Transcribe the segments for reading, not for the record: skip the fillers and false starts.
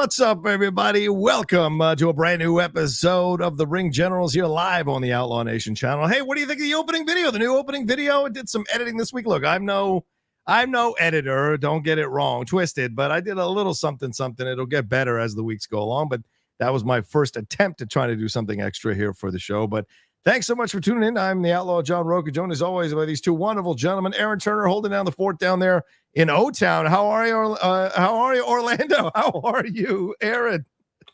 What's up, everybody? Welcome to a brand new episode of the Ring Generals here live on the Outlaw Nation channel. Hey, what do you think of the opening video? The new opening video? I did some editing this week. Look, I'm no editor. Don't get it wrong, twisted, but I did a little something. It'll get better as the weeks go along, but that was my first attempt at trying to do something extra here for the show. But thanks so much for tuning in. I'm the Outlaw John Roca, joined as always by these two wonderful gentlemen. Aaron Turner holding down the fort down there in O-Town. How are you, Orlando? How are you, Aaron?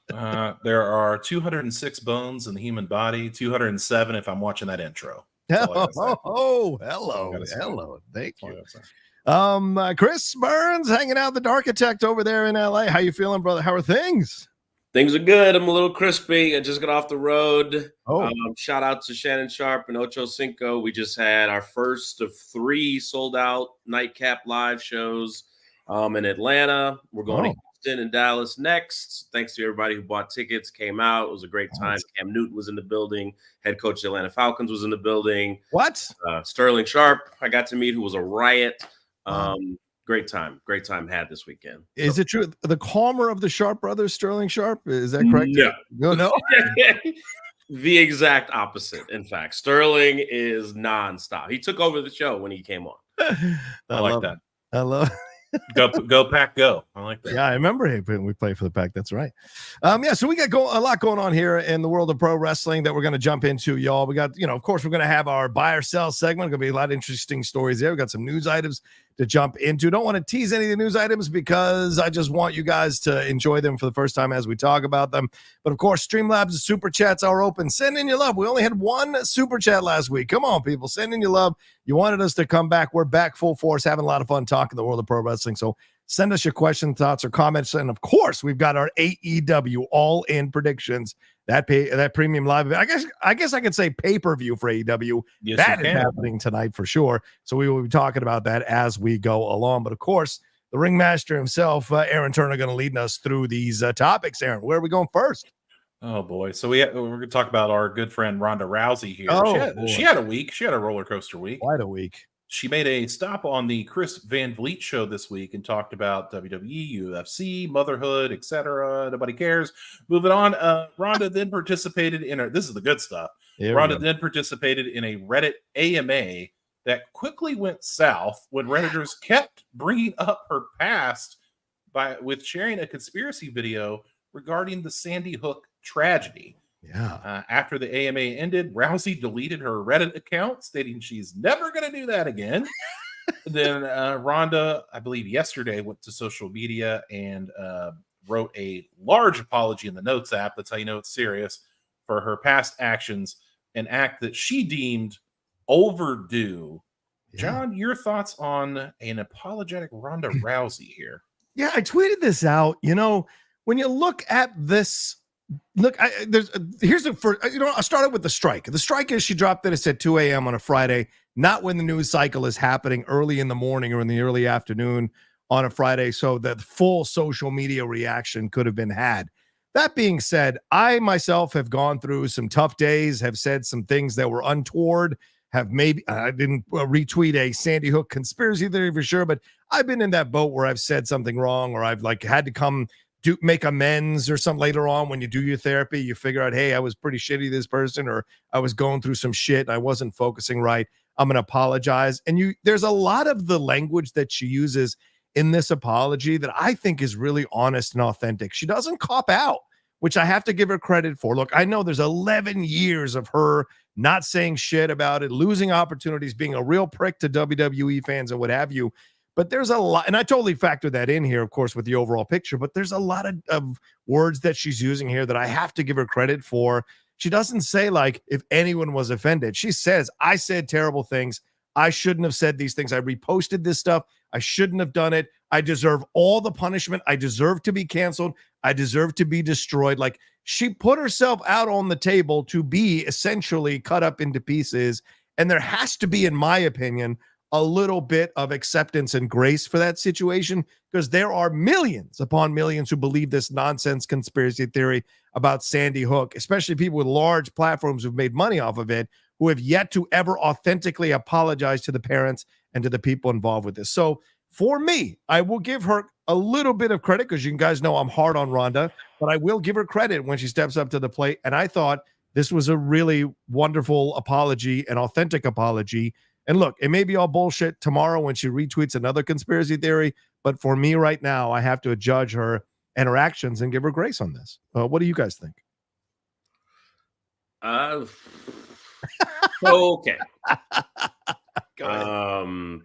There are 206 bones in the human body, 207 if I'm watching that intro. Hello. Thank you. Chris Burns hanging out, the Darkitect over there in LA. How you feeling, brother? How are things? Things are good. I'm a little crispy. I just got off the road. Shout out to Shannon Sharp and Ocho Cinco. We just had our first of 3 sold out nightcap live shows in Atlanta. We're going to Houston and Dallas next. Thanks to everybody who bought tickets, came out. It was a great time. Cam Newton was in the building. Head coach of the Atlanta Falcons was in the building. What? Sterling Sharp, I got to meet, who was a riot. Great time had this weekend. Is it true? The calmer of the Sharp brothers, Sterling Sharp, is that correct? No. The exact opposite. In fact, Sterling is nonstop. He took over the show when he came on. I like that. I love Go Pack, go. I like that. Yeah, I remember we played for the Pack. That's right. So we got a lot going on here in the world of pro wrestling that we're going to jump into, y'all. We got, of course, we're going to have our buy or sell segment. Going to be a lot of interesting stories there. We got some news items to jump into. Don't want to tease any of the news items because I just want you guys to enjoy them for the first time as we talk about them. But of course, Streamlabs super chats are open. Send in your love. We only had 1 super chat last week. Come on, people, send in your love. You wanted us to come back. We're back full force, having a lot of fun talking the world of pro wrestling. So send us your questions, thoughts, or comments. And of course, we've got our AEW All In Predictions. That premium live event. I guess I could say pay-per-view for AEW. Yes, that is happening tonight for sure. So we will be talking about that as we go along. But of course, the ringmaster himself, Aaron Turner, going to lead us through these topics. Aaron, where are we going first? Oh boy! So we're going to talk about our good friend Ronda Rousey here. She had a week. She had a roller coaster week. Quite a week. She made a stop on the Chris Van Vliet show this week and talked about WWE, UFC, motherhood, etc. Nobody cares. Moving on. Ronda then participated in this is the good stuff. Ronda then participated in a Reddit AMA that quickly went south when Redditors kept bringing up her past with sharing a conspiracy video regarding the Sandy Hook tragedy. Yeah. After the AMA ended, Rousey deleted her Reddit account, stating she's never going to do that again. Then Ronda, I believe yesterday, went to social media and wrote a large apology in the Notes app. That's how you know it's serious, for her past actions, an act that she deemed overdue. Yeah. John, your thoughts on an apologetic Ronda Rousey here? Yeah, I tweeted this out. When you look at this, I started with the strike. The strike is she dropped this at 2 a.m. on a Friday, not when the news cycle is happening early in the morning or in the early afternoon on a Friday. So that full social media reaction could have been had. That being said, I myself have gone through some tough days, have said some things that were untoward, I didn't retweet a Sandy Hook conspiracy theory for sure, but I've been in that boat where I've said something wrong or I've had to come make amends or something later on. When you do your therapy, you figure out, hey, I was pretty shitty to this person, or I was going through some shit and I wasn't focusing right. I'm going to apologize. And there's a lot of the language that she uses in this apology that I think is really honest and authentic. She doesn't cop out, which I have to give her credit for. Look, I know there's 11 years of her not saying shit about it, losing opportunities, being a real prick to WWE fans and what have you. But there's a lot, and I totally factor that in here, of course, with the overall picture, but there's a lot of words that she's using here that I have to give her credit for. She doesn't say, if anyone was offended. She says, I said terrible things. I shouldn't have said these things. I reposted this stuff. I shouldn't have done it. I deserve all the punishment. I deserve to be canceled. I deserve to be destroyed. She put herself out on the table to be essentially cut up into pieces. And there has to be, in my opinion, a little bit of acceptance and grace for that situation, because there are millions upon millions who believe this nonsense conspiracy theory about Sandy Hook, especially people with large platforms who've made money off of it, who have yet to ever authentically apologize to the parents and to the people involved with this. So For me, I will give her a little bit of credit because you guys know I'm hard on Ronda, but I will give her credit when she steps up to the plate. And I thought this was a really wonderful apology, an authentic apology. And look, it may be all bullshit tomorrow when she retweets another conspiracy theory, but for me right now, I have to judge her and her actions and give her grace on this. What do you guys think? Okay. Go ahead.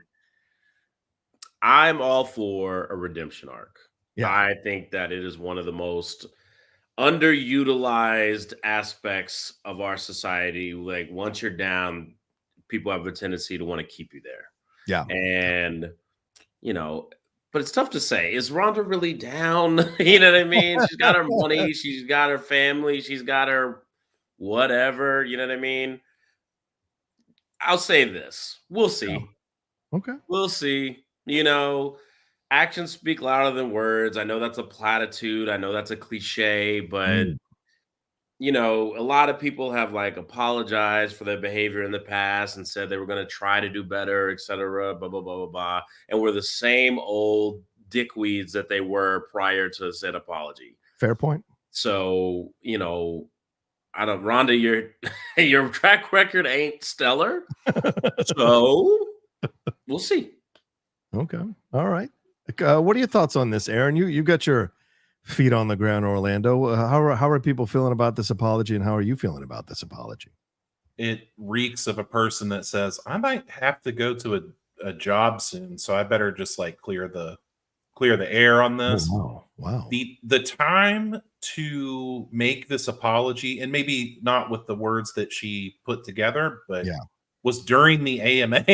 I'm all for a redemption arc. Yeah. I think that it is one of the most underutilized aspects of our society. Like once you're down, people have a tendency to want to keep you there. Yeah. And, but it's tough to say. Is Ronda really down? You know what I mean? She's got her money. She's got her family. She's got her whatever. You know what I mean? I'll say this. We'll see. Yeah. Okay. We'll see. Actions speak louder than words. I know that's a platitude. I know that's a cliche, but a lot of people have apologized for their behavior in the past and said they were going to try to do better, etc. Blah, blah, blah, blah, blah. And we're the same old dickweeds that they were prior to said apology. Fair point. So, I don't, Ronda, your track record ain't stellar. So we'll see. Okay. All right. What are your thoughts on this, Aaron? You got your feet on the ground, Orlando. How are people feeling about this apology, and how are you feeling about this apology? It reeks of a person that says, I might have to go to a job soon, so I better just clear the air on this. Oh, wow. The time to make this apology, and maybe not with the words that she put together, but was during the AMA.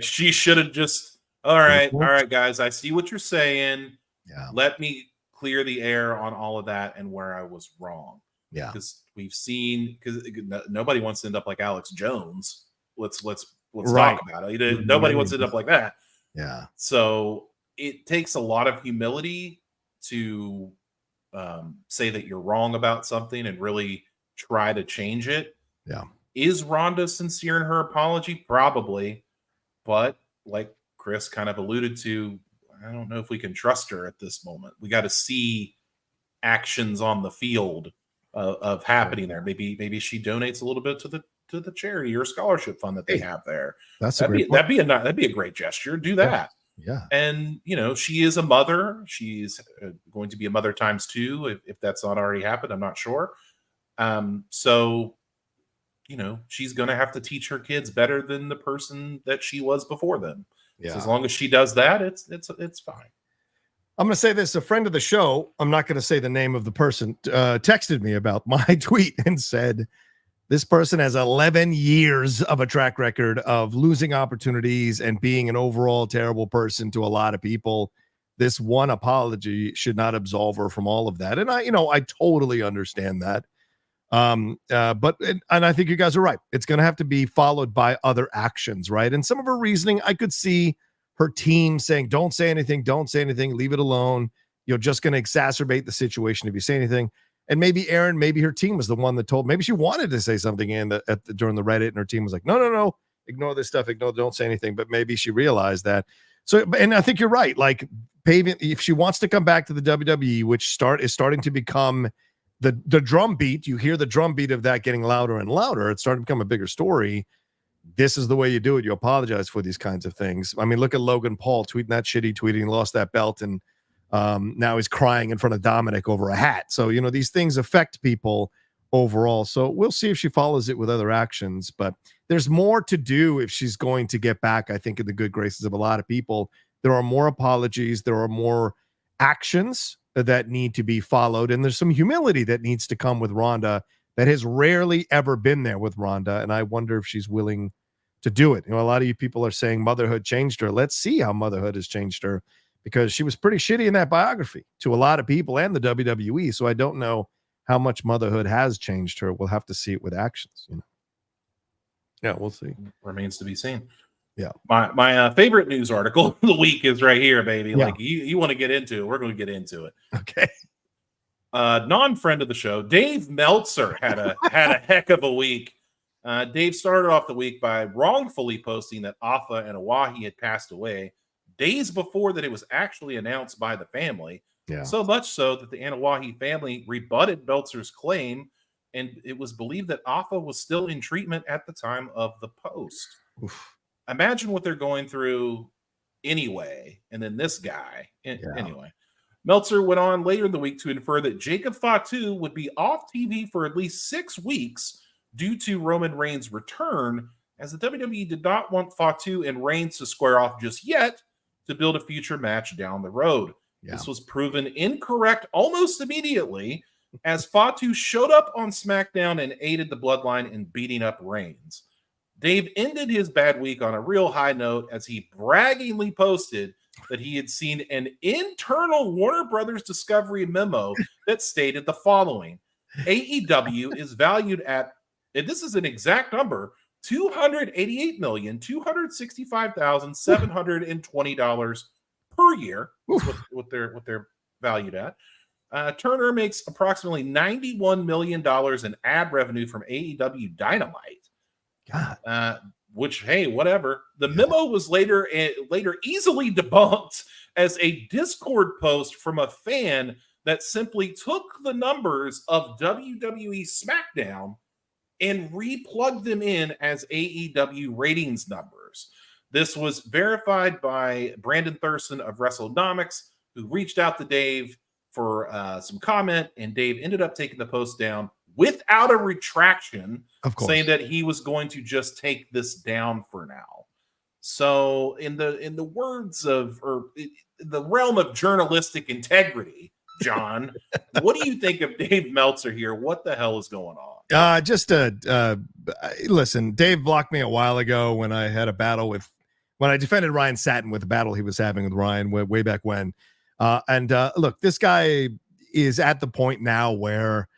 She should have just, all right, guys, I see what you're saying. Yeah. Let me clear the air on all of that and where I was wrong. Yeah. Because we've seen, because nobody wants to end up like Alex Jones. Let's Right. talk about it. Nobody wants to end up like that. Yeah. So it takes a lot of humility to say that you're wrong about something and really try to change it. Yeah. Is Ronda sincere in her apology? Probably. But like Chris kind of alluded to, I don't know if we can trust her at this moment. We got to see actions on the field of happening there. Maybe she donates a little bit to the charity or scholarship fund that they have there. That'd be a great gesture. Do that. Yeah. And she is a mother. She's going to be a mother times two if that's not already happened. I'm not sure. So she's going to have to teach her kids better than the person that she was before them. Yeah. So as long as she does that, it's fine. I'm going to say this. A friend of the show, I'm not going to say the name of the person, texted me about my tweet and said, this person has 11 years of a track record of losing opportunities and being an overall terrible person to a lot of people. This one apology should not absolve her from all of that. And I totally understand that. But I think you guys are right. It's going to have to be followed by other actions, right? And some of her reasoning, I could see her team saying, don't say anything, leave it alone. You're just going to exacerbate the situation if you say anything. And maybe Aaron, maybe her team was the one that told, maybe she wanted to say something during the Reddit, and her team was like, no, ignore this stuff, don't say anything. But maybe she realized that. So, and I think you're right. Like paving, if she wants to come back to the WWE, which is starting to become the drum beat, you hear the drum beat of that getting louder and louder. It's starting to become a bigger story. This is the way you do it. You apologize for these kinds of things. I mean, look at Logan Paul tweeting that shit. He lost that belt, and now he's crying in front of Dominic over a hat. So, these things affect people overall. So we'll see if she follows it with other actions. But there's more to do if she's going to get back, I think, in the good graces of a lot of people. There are more apologies. There are more actions that need to be followed. And there's some humility that needs to come with Ronda that has rarely ever been there with Ronda. And I wonder if she's willing to do it. A lot of you people are saying motherhood changed her. Let's see how motherhood has changed her, because she was pretty shitty in that biography to a lot of people and the WWE. So I don't know how much motherhood has changed her. We'll have to see it with actions. Yeah, we'll see. Remains to be seen. Yeah. My favorite news article of the week is right here, baby. Yeah. Like you want to get into it, we're going to get into it. Okay. Non-friend of the show, Dave Meltzer had a heck of a week. Dave started off the week by wrongfully posting that Afa and Awahi had passed away. days before that it was actually announced by the family. Yeah. So much so that the Anawahi family rebutted Meltzer's claim, and it was believed that Afa was still in treatment at the time of the post. Oof. Imagine what they're going through anyway, and then this guy. Yeah. Anyway, Meltzer went on later in the week to infer that Jacob Fatu would be off TV for at least 6 weeks due to Roman Reigns' return, as the WWE did not want Fatu and Reigns to square off just yet to build a future match down the road. Yeah. This was proven incorrect almost immediately, as Fatu showed up on SmackDown and aided the Bloodline in beating up Reigns. Dave ended his bad week on a real high note as he braggingly posted that he had seen an internal Warner Brothers Discovery memo that stated the following: AEW is valued at, and this is an exact number, $288,265,720 per year. That's what they're valued at. Turner makes approximately $91 million in ad revenue from AEW Dynamite. God. Which, hey, whatever. The memo was later easily debunked as a Discord post from a fan that simply took the numbers of WWE SmackDown and replugged them in as AEW ratings numbers. This was verified by Brandon Thurston of WrestleNomics, who reached out to Dave for some comment, and Dave ended up taking the post down without a retraction, of course, saying that he was going to just take this down for now. So in the words of, or the realm of journalistic integrity, John, what do you think of Dave Meltzer here? What the hell is going on? Listen, Dave blocked me a while ago when I had a battle when I defended Ryan Satin with a battle he was having with Ryan way back when. Look, this guy is at the point now where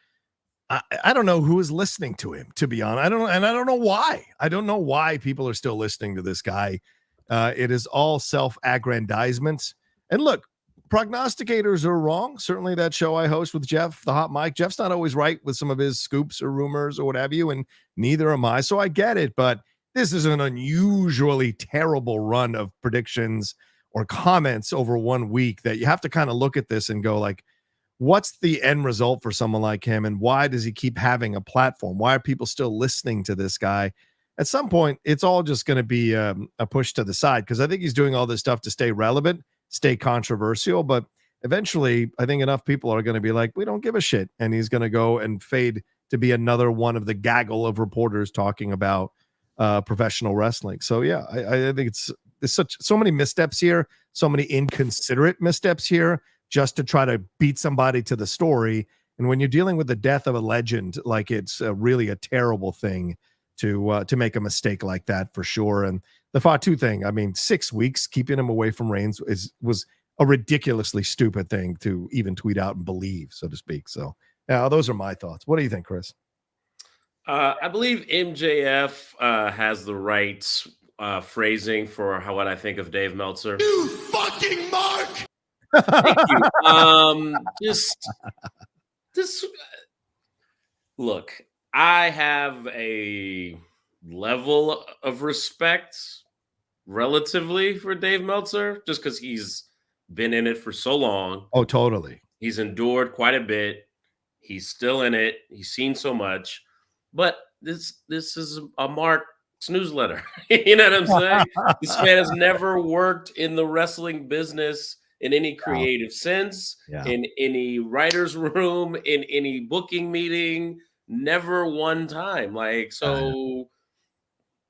I don't know who is listening to him, to be honest. I don't know why. I don't know why people are still listening to this guy. It is all self-aggrandizement. And look, prognosticators are wrong. Certainly that show I host with Jeff, the Hot Mic, Jeff's not always right with some of his scoops or rumors or what have you, and neither am I. So I get it, but this is an unusually terrible run of predictions or comments over 1 week that you have to kind of look at this and go like, what's the end result for someone like him, and why does he keep having a platform? Why are people still listening to this guy? At some point, it's all just going to be a push to the side, because I think he's doing all this stuff to stay relevant, stay controversial, but eventually I think enough people are going to be like, we don't give a shit, and he's going to go and fade to be another one of the gaggle of reporters talking about professional wrestling. So yeah, I think it's so many missteps here, so many inconsiderate missteps here, just to try to beat somebody to the story. And when you're dealing with the death of a legend, like, it's really a terrible thing to make a mistake like that, for sure. And the Fatu thing, I mean, 6 weeks keeping him away from Reigns was a ridiculously stupid thing to even tweet out and believe, so to speak. So yeah, those are my thoughts. What do you think, Chris? I believe MJF has the right phrasing for what I think of Dave Meltzer. You fucking mark! Thank you. Look, I have a level of respect relatively for Dave Meltzer, just because he's been in it for so long. Oh, totally. He's endured quite a bit. He's still in it. He's seen so much. But this is a Mark's newsletter. You know what I'm saying? This man has never worked in the wrestling business in any creative sense, in any writer's room, in any booking meeting, never one time. Like, so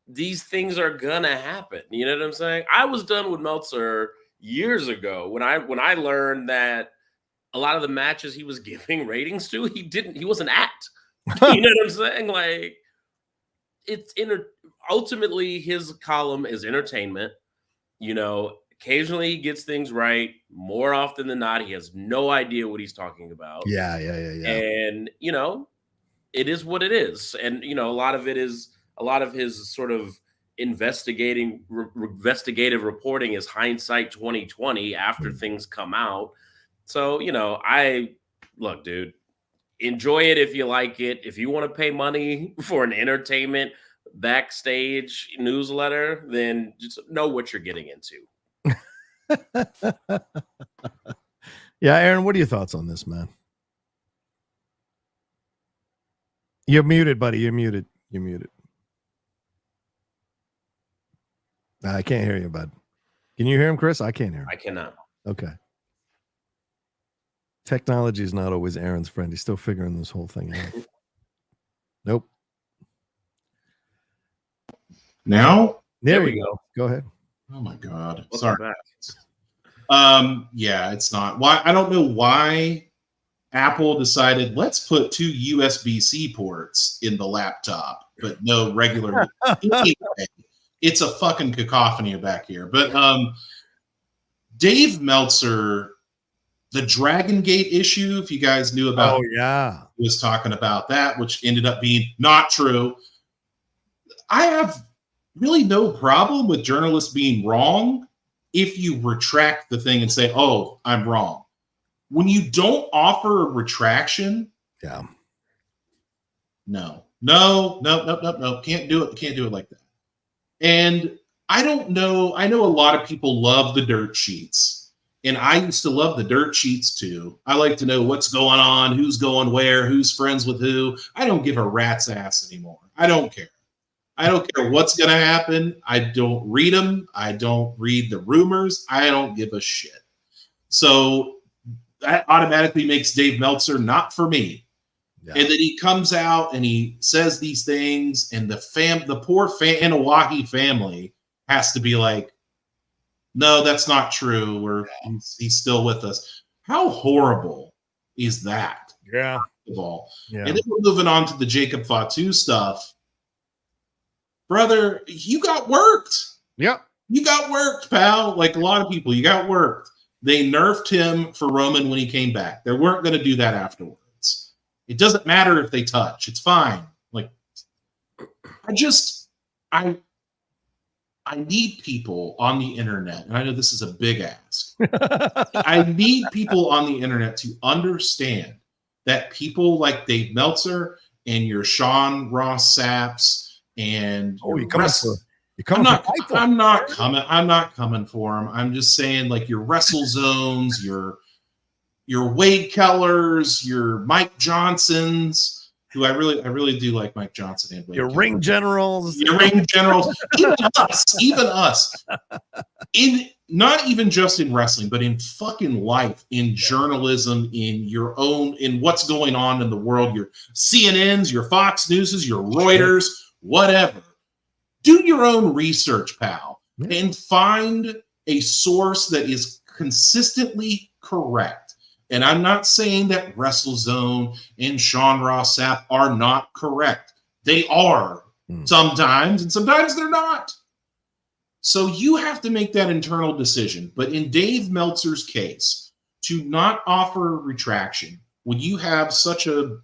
these things are gonna happen. You know what I'm saying? I was done with Meltzer years ago when I learned that a lot of the matches he was giving ratings to, he wasn't at. You know what I'm saying? Like, it's ultimately his column is entertainment. You know, occasionally he gets things right. More often than not, he has no idea what he's talking about. Yeah. And, you know, it is what it is. And, you know, a lot of his sort of investigative reporting is hindsight 2020 after things come out. So, you know, look, dude, enjoy it if you like it. If you want to pay money for an entertainment backstage newsletter, then just know what you're getting into. Yeah, Aaron, what are your thoughts on this, man? You're muted, buddy. You're muted. I can't hear you, bud. Can you hear him, Chris? I can't hear him. I cannot. Okay. Technology is not always Aaron's friend. He's still figuring this whole thing out. Nope. Now? There we go. Go ahead. Oh my God. Welcome Sorry. back. Yeah, it's not. Why? I don't know why Apple decided let's put 2 USB-C ports in the laptop, but no regular. Anyway, it's a fucking cacophony back here. But Dave Meltzer, the Dragon Gate issue, if you guys knew about, was talking about that, which ended up being not true. I have really no problem with journalists being wrong if you retract the thing and say, "Oh, I'm wrong." When you don't offer a retraction, no, can't do it. Can't do it like that. And I don't know. I know a lot of people love the dirt sheets, and I used to love the dirt sheets too. I like to know what's going on, who's going where, who's friends with who. I don't give a rat's ass anymore. I don't care. I don't care what's going to happen. I don't read them. I don't read the rumors. I don't give a shit. So that automatically makes Dave Meltzer not for me. Yeah. And then he comes out and he says these things, and the poor Anawahi family has to be like, no, that's not true. Or he's still with us. How horrible is that? Yeah. Yeah. And then we're moving on to the Jacob Fatu stuff. Brother, you got worked. Yep. You got worked, pal. Like a lot of people, you got worked. They nerfed him for Roman when he came back. They weren't going to do that afterwards. It doesn't matter if they touch. It's fine. Like, I need people on the internet, and I know this is a big ask. I need people on the internet to understand that people like Dave Meltzer and your Sean Ross Sapps and I'm not coming for him. I'm just saying, like, your Wrestle Zones, your Wade Kellers, your Mike Johnsons, who I really do like Mike Johnson and Wade your Keller. Ring Generals, even us, in not even just in wrestling, but in fucking life, in journalism, in what's going on in the world, your CNNs, your Fox Newses, your Reuters, whatever. Do your own research, pal, and find a source that is consistently correct. And I'm not saying that WrestleZone and Sean Ross Sapp are not correct. They are sometimes, and sometimes they're not. So you have to make that internal decision. But in Dave Meltzer's case, to not offer a retraction when you have such a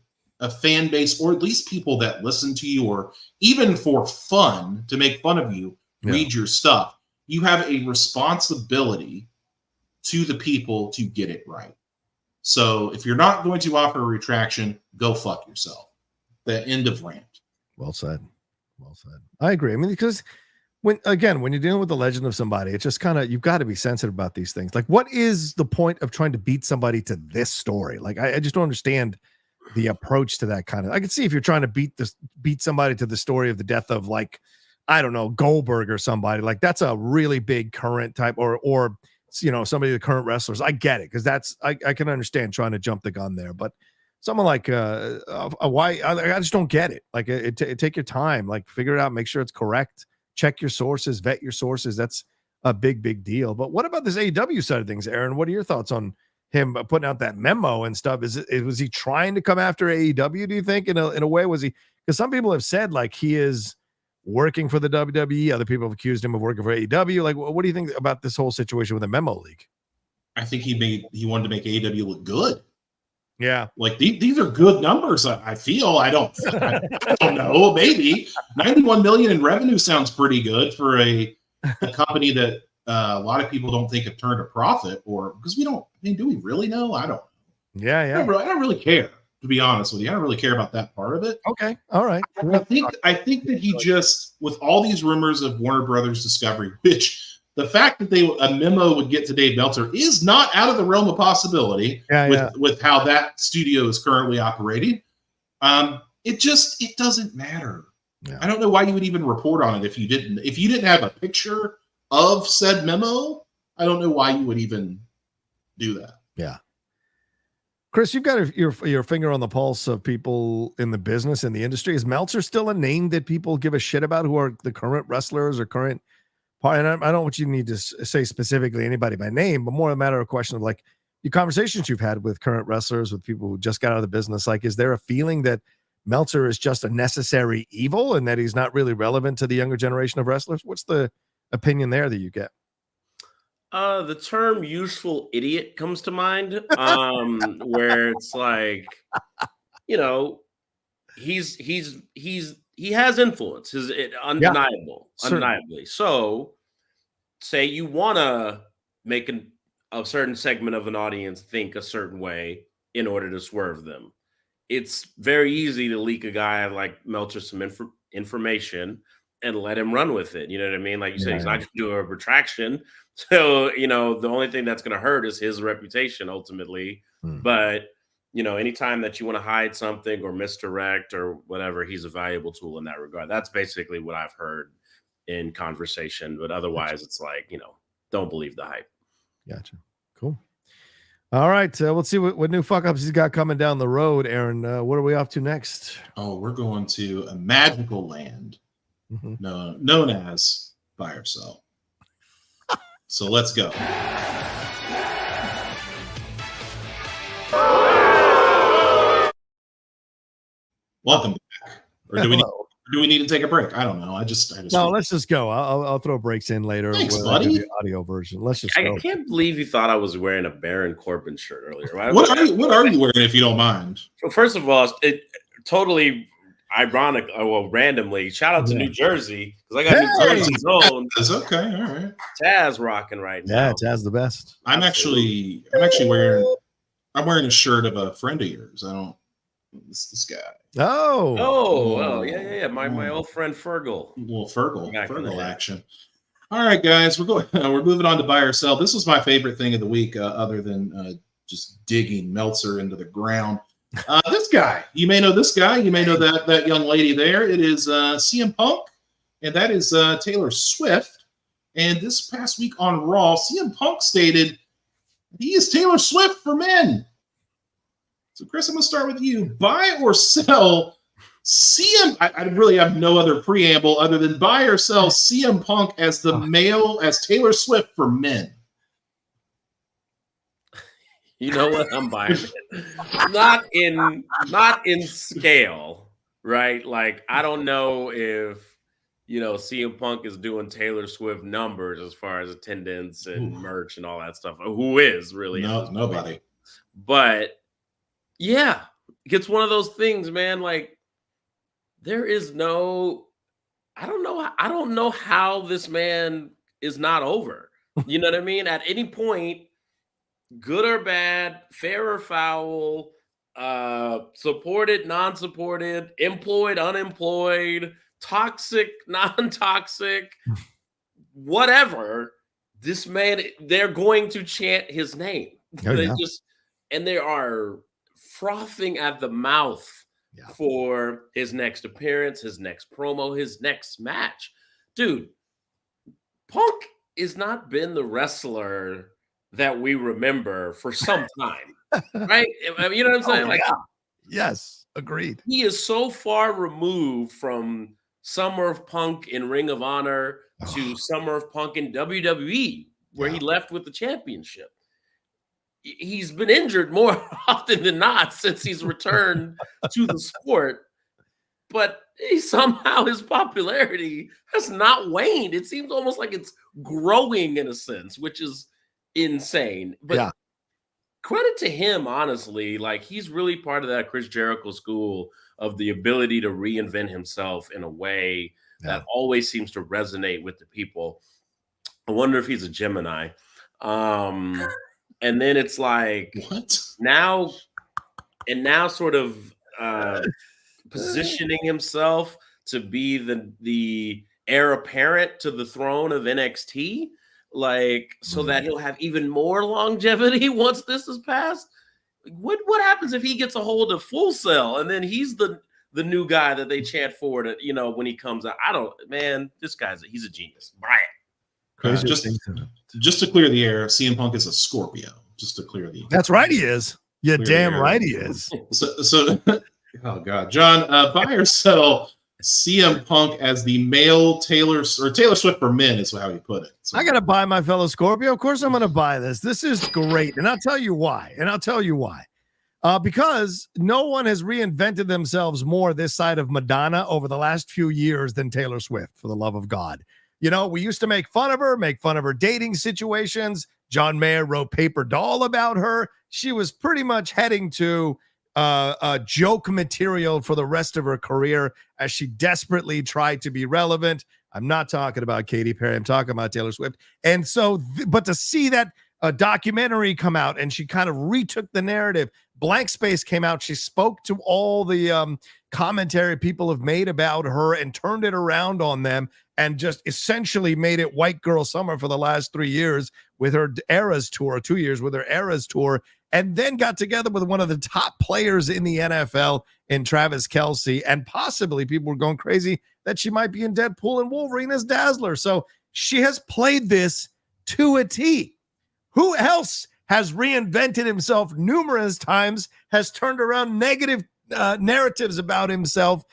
fan base, or at least people that listen to you, or even for fun, to make fun of you, read your stuff, you have a responsibility to the people to get it right. So if you're not going to offer a retraction, go fuck yourself. The end of rant. Well said. Well said. I agree. I mean, because when you're dealing with the legend of somebody, it's just kind of, you've got to be sensitive about these things. Like, what is the point of trying to beat somebody to this story? Like, I just don't understand the approach to that kind of. I can see if you're trying to beat somebody to the story of the death of, like, I don't know, Goldberg or somebody, like that's a really big current type, or somebody of the current wrestlers. I get it, because that's I can understand trying to jump the gun there, but someone like why I just don't get it. Like, take your time, like figure it out, make sure it's correct, check your sources, vet your sources. That's a big deal. But what about this AEW side of things, Aaron? What are your thoughts on him putting out that memo and stuff? Was he trying to come after AEW, do you think, in a way? Was he, because some people have said like he is working for the WWE, other people have accused him of working for AEW. Like, what do you think about this whole situation with the memo leak? I think he wanted to make AEW look good. Yeah, like these are good numbers. I feel. I don't know. Maybe 91 million in revenue sounds pretty good for a company that a lot of people don't think have turned a profit, or because we don't. I mean, do we really know? I don't. Yeah. I don't really care, to be honest with you. I don't really care about that part of it. Okay, all right. I think that he just, with all these rumors of Warner Brothers Discovery, which the fact that a memo would get to Dave Meltzer is not out of the realm of possibility with how that studio is currently operating. It doesn't matter. Yeah. I don't know why you would even report on it if you didn't have a picture of said memo. I don't know why you would even do that. Yeah. Chris, you've got your finger on the pulse of people in the business, in the industry. Is Meltzer still a name that people give a shit about, who are the current wrestlers or current part? And I don't want you to need to say specifically anybody by name, but more a matter of question of like the conversations you've had with current wrestlers, with people who just got out of the business. Like, is there a feeling that Meltzer is just a necessary evil and that he's not really relevant to the younger generation of wrestlers? What's the opinion there that you get? The term "useful idiot" comes to mind, where it's like, you know, he has influence, undeniably. So, say you want to make a certain segment of an audience think a certain way in order to swerve them. It's very easy to leak a guy like Meltzer some information and let him run with it. You know what I mean? Like you said, he's not going to do a retraction. So, you know, the only thing that's going to hurt is his reputation ultimately. But, you know, anytime that you want to hide something or misdirect or whatever, he's a valuable tool in that regard. That's basically what I've heard in conversation. But otherwise, it's like, you know, don't believe the hype. Gotcha. Cool. All right. Let's see what new fuck ups he's got coming down the road. Aaron, what are we off to next? Oh, we're going to a magical land known as Buy or Sell. So let's go. Welcome back. Or do we need to take a break? I don't know. I just no. Let's just go. I'll throw breaks in later. Thanks, buddy. The audio version. Let's just go. I can't believe you thought I was wearing a Baron Corbin shirt earlier. What are you wearing, if you don't mind? So first of all, it totally ironic. Well, randomly, shout out to New Jersey because I got New Jersey's own. It's okay. All right. Taz rocking right now. Yeah, Taz the best. I'm actually wearing a shirt of a friend of yours. This guy. Oh, yeah. My old friend Fergal. A little Fergal action. All right, guys, we're moving on to Buy or Sell. This was my favorite thing of the week, other than just digging Meltzer into the ground. This guy, you may know this guy. You may know that young lady there. It is CM Punk, and that is Taylor Swift. And this past week on Raw, CM Punk stated he is Taylor Swift for men. So, Chris, I'm going to start with you. Buy or sell CM? I really have no other preamble other than buy or sell CM Punk as as Taylor Swift for men. You know what? I'm buying it. Not in scale, right? Like, I don't know if, you know, CM Punk is doing Taylor Swift numbers as far as attendance and merch and all that stuff. Who is really? No, nobody. But yeah, it's one of those things, man. Like, there is no, I don't know how this man is not over. You know what I mean? At any point, good or bad, fair or foul, supported, non-supported, employed, unemployed, toxic, non-toxic, whatever, this man, they're going to chant his name. They are frothing at the mouth for his next appearance, his next promo, his next match. Dude, Punk has not been the wrestler that we remember for some time, right? You know what I'm saying? Like, yes, agreed. He is so far removed from Summer of Punk in Ring of Honor to Summer of Punk in WWE, where he left with the championship. He's been injured more often than not since he's returned to the sport, but somehow his popularity has not waned. It seems almost like it's growing in a sense, which is insane. But credit to him, honestly, like, he's really part of that Chris Jericho school of the ability to reinvent himself in a way that always seems to resonate with the people. I wonder if he's a Gemini. And then it's like, what? Now sort of positioning himself to be the heir apparent to the throne of NXT. like so that he'll have even more longevity once this is passed? What happens if he gets a hold of Full Sail and then he's the new guy that they chant for to, you know, when he comes out? This he's a genius. Buy it. Just to clear the air, CM Punk is a Scorpio. Just to clear the air. That's right, he is. You're damn right he is. So oh God, John, buy or sell CM Punk as the male Taylor Swift for men is how he put it. So. I gotta buy, my fellow Scorpio. Of course, I'm gonna buy this. This is great, and I'll tell you why. Because no one has reinvented themselves more this side of Madonna over the last few years than Taylor Swift. For the love of God, you know, we used to make fun of her dating situations. John Mayer wrote Paper Doll about her. She was pretty much heading to joke material for the rest of her career as she desperately tried to be relevant. I'm not talking about Katy Perry. I'm talking about Taylor Swift. And so, but to see that documentary come out and she kind of retook the narrative. Blank Space came out. She spoke to all the commentary people have made about her and turned it around on them and just essentially made it white girl summer for the last 3 years with her Eras tour, 2 years with her Eras tour, and then got together with one of the top players in the NFL in Travis Kelce. And possibly people were going crazy that she might be in Deadpool and Wolverine as Dazzler. So she has played this to a T. Who else has reinvented himself numerous times, has turned around negative narratives about himself,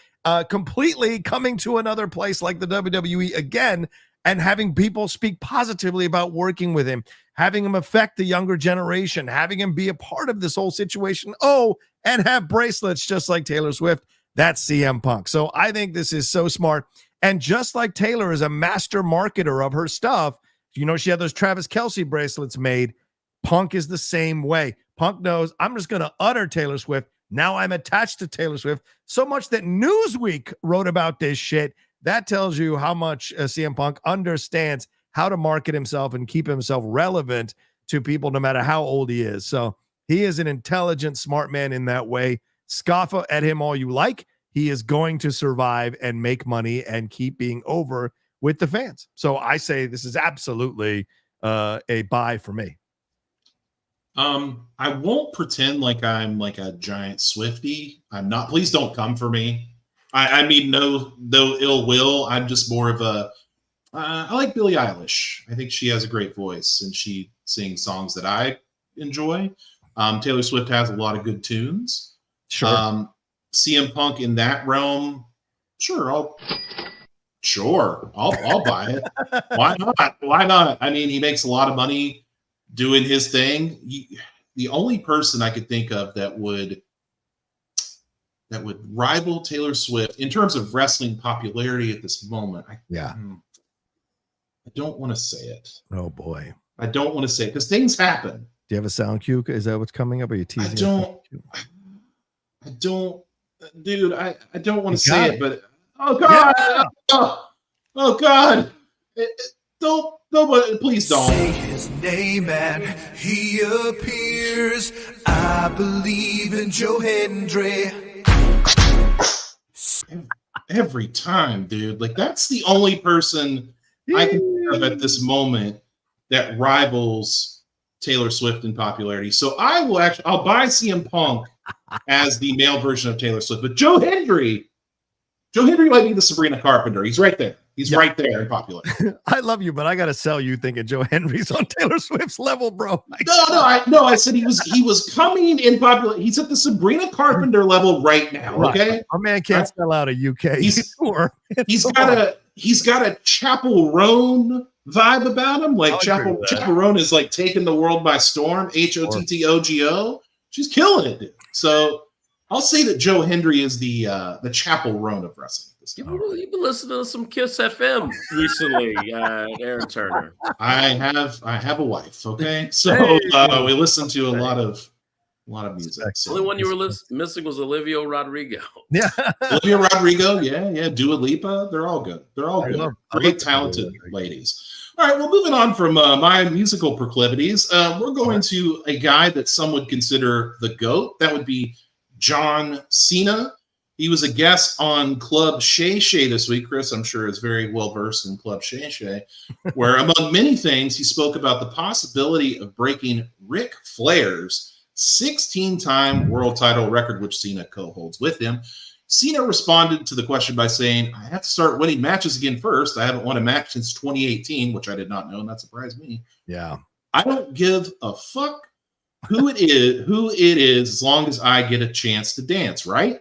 completely coming to another place like the WWE again and having people speak positively about working with him, having him affect the younger generation, having him be a part of this whole situation. Oh, and have bracelets just like Taylor Swift. That's CM Punk. So I think this is so smart. And just like Taylor is a master marketer of her stuff, you know, she had those Travis Kelce bracelets made. Punk is the same way. Punk knows I'm just going to utter Taylor Swift. Now I'm attached to Taylor Swift so much that Newsweek wrote about this shit. That tells you how much CM Punk understands how to market himself and keep himself relevant to people no matter how old he is. So he is an intelligent, smart man in that way. Scoff at him all you like. He is going to survive and make money and keep being over with the fans. So I say this is absolutely a buy for me. I won't pretend like I'm like a giant Swiftie. I'm not. Please don't come for me. I mean no ill will. I'm just more of a. I like Billie Eilish. I think she has a great voice and she sings songs that I enjoy. Taylor Swift has a lot of good tunes. Sure. CM Punk in that realm. Sure, I'll buy it. Why not? Why not? I mean, he makes a lot of money doing his thing. The only person I could think of that would rival Taylor Swift in terms of wrestling popularity at this moment. I don't want to say it. Oh boy. I don't want to say it because things happen. Do you have a sound cue? Is that what's coming up? Are you teasing? I don't, dude. I don't want to say it, but oh god, oh god, don't, please don't. Say his name and he appears. I believe in Joe Hendry. Every time, dude. Like that's the only person I can think of at this moment that rivals Taylor Swift in popularity. So I'll buy CM Punk as the male version of Taylor Swift, but Joe Hendry might be the Sabrina Carpenter. He's right there. He's right there in popularity. I love you, but I gotta sell you thinking Joe Hendry's on Taylor Swift's level, bro. No. I said he was coming in popularity. He's at the Sabrina Carpenter level right now. Okay, our man can't sell out a UK tour. He's got a Chapel Roan vibe about him. Like Chapel Roan is like taking the world by storm. HOTTOGO. She's killing it, dude. So I'll say that Joe Hendry is the Chapel Roan of wrestling. You've been listening to some Kiss FM recently, Aaron Turner. I have a wife. Okay, so we listen to a lot of music. The only one you were missing was Olivia Rodrigo. Yeah, Olivia Rodrigo. Yeah. Dua Lipa. They're all good. They're all good. Great, talented ladies. All right. Well, moving on from my musical proclivities, we're going to a guy that some would consider the GOAT. That would be John Cena. He was a guest on Club Shay Shay this week. Chris, I'm sure, is very well versed in Club Shay Shay, where among many things, he spoke about the possibility of breaking Ric Flair's 16-time world title record, which Cena co-holds with him. Cena responded to the question by saying, I have to start winning matches again first. I haven't won a match since 2018, which I did not know, and that surprised me. Yeah. I don't give a fuck who it is, as long as I get a chance to dance, right?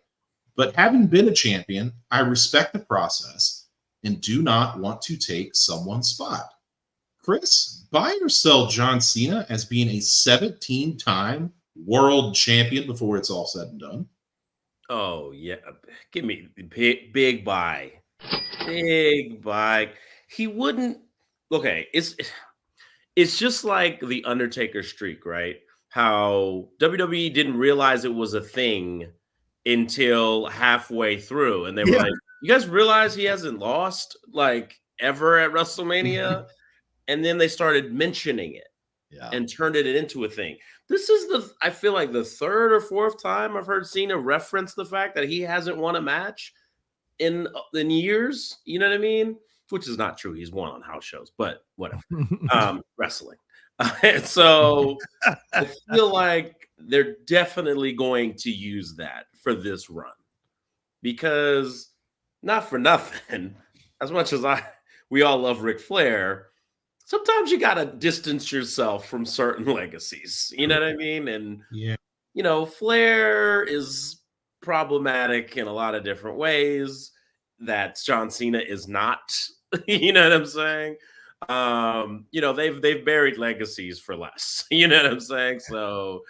But having been a champion, I respect the process and do not want to take someone's spot. Chris, buy or sell John Cena as being a 17-time world champion before it's all said and done? Oh, yeah. Give me big buy. Big buy. He wouldn't. Okay. It's just like the Undertaker streak, right? How WWE didn't realize it was a thing until halfway through. And they were like, you guys realize he hasn't lost like ever at WrestleMania? And then they started mentioning it and turned it into a thing. This is I feel like the third or fourth time I've heard Cena reference the fact that he hasn't won a match in years. You know what I mean? Which is not true. He's won on house shows, but whatever. Wrestling. And so I feel like they're definitely going to use that for this run, because not for nothing, as much as we all love Ric Flair, sometimes you got to distance yourself from certain legacies. You know what I mean? And, you know, Flair is problematic in a lot of different ways that John Cena is not. You know what I'm saying? You know, they've buried legacies for less. You know what I'm saying? So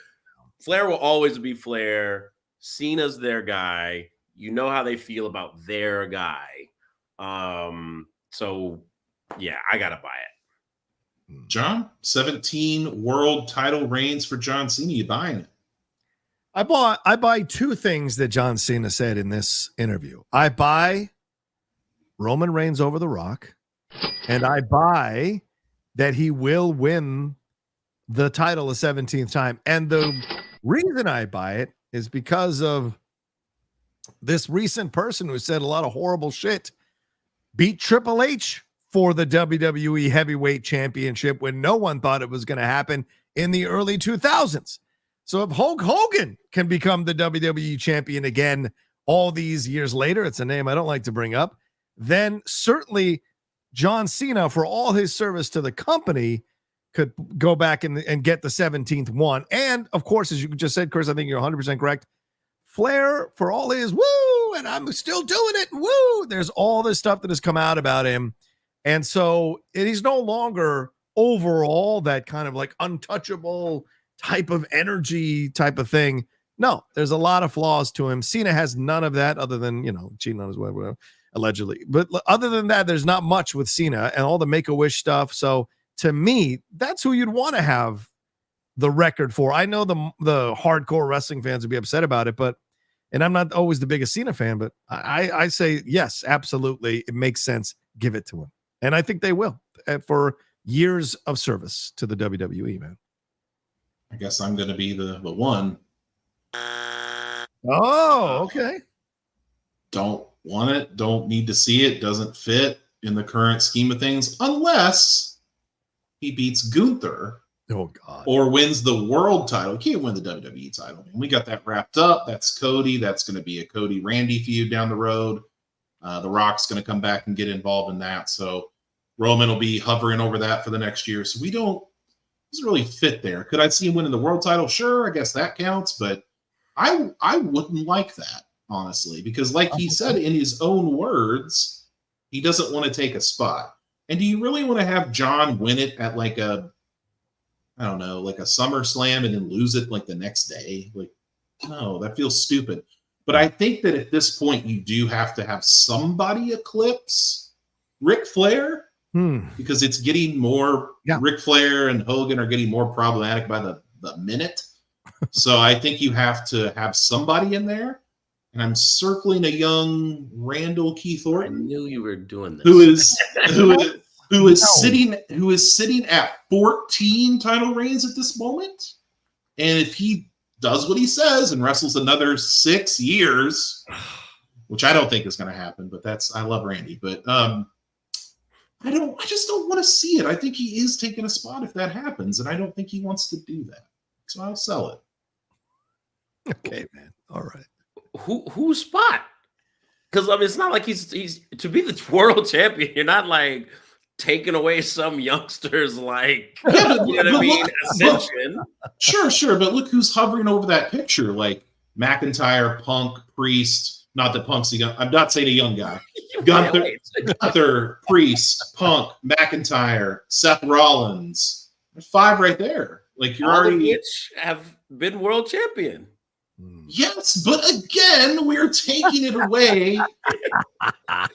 Flair will always be Flair. Cena's their guy. You know how they feel about their guy. So yeah, I gotta buy it. John, 17 world title reigns for John Cena. You buying it? I buy two things that John Cena said in this interview. I buy Roman Reigns over The Rock, and I buy that he will win the title a 17th time. And the reason I buy it is because of this recent person who said a lot of horrible shit, beat Triple H for the WWE Heavyweight Championship when no one thought it was going to happen in the early 2000s. So if Hulk Hogan can become the WWE champion again all these years later, it's a name I don't like to bring up, then certainly John Cena, for all his service to the company, could go back and get the 17th one. And of course, as you just said, Chris, I think you're 100% correct. Flair, for all his woo, and I'm still doing it, woo, there's all this stuff that has come out about him. And so he's no longer overall that kind of like untouchable type of energy type of thing. No, there's a lot of flaws to him. Cena has none of that other than, you know, cheating on his wife, whatever, allegedly. But other than that, there's not much with Cena and all the Make-A-Wish stuff. So to me, that's who you'd want to have the record for. I know the hardcore wrestling fans would be upset about it, but, and I'm not always the biggest Cena fan, but I say, yes, absolutely. It makes sense. Give it to him. And I think they will for years of service to the WWE, man. I guess I'm going to be the one. Oh, okay. Don't want it. Don't need to see it. Doesn't fit in the current scheme of things unless he beats Gunther. Oh, God. Or wins the world title. He can't win the WWE title. And we got that wrapped up. That's Cody. That's going to be a Cody-Randy feud down the road. The Rock's going to come back and get involved in that. So Roman will be hovering over that for the next year. So doesn't really fit there. Could I see him winning the world title? Sure, I guess that counts. But I wouldn't like that, honestly, because like he said in his own words, he doesn't want to take a spot. And do you really want to have John win it at like a SummerSlam and then lose it like the next day? Like, no, that feels stupid. But I think that at this point, you do have to have somebody eclipse Ric Flair because it's getting more. Yeah. Ric Flair and Hogan are getting more problematic by the minute. So I think you have to have somebody in there. And I'm circling a young Randall Keith Orton. I knew you were doing this. Who is sitting at 14 title reigns at this moment. And if he does what he says and wrestles another 6 years, which I don't think is going to happen, but I love Randy, but I just don't want to see it. I think he is taking a spot if that happens, and I don't think he wants to do that. So I'll sell it. Okay, man. All right. Whose spot? Because I mean, it's not like he's to be the world champion. You're not like taking away some youngsters like you know what I mean, ascension. Sure, but look who's hovering over that picture, like McIntyre, Punk, Priest. Not that Punk's a young. I'm not saying a young guy. Gunther, Priest, Punk, McIntyre, Seth Rollins. There's 5 right there. Like you're already, which have been world champion. Yes, but again, we're taking it away.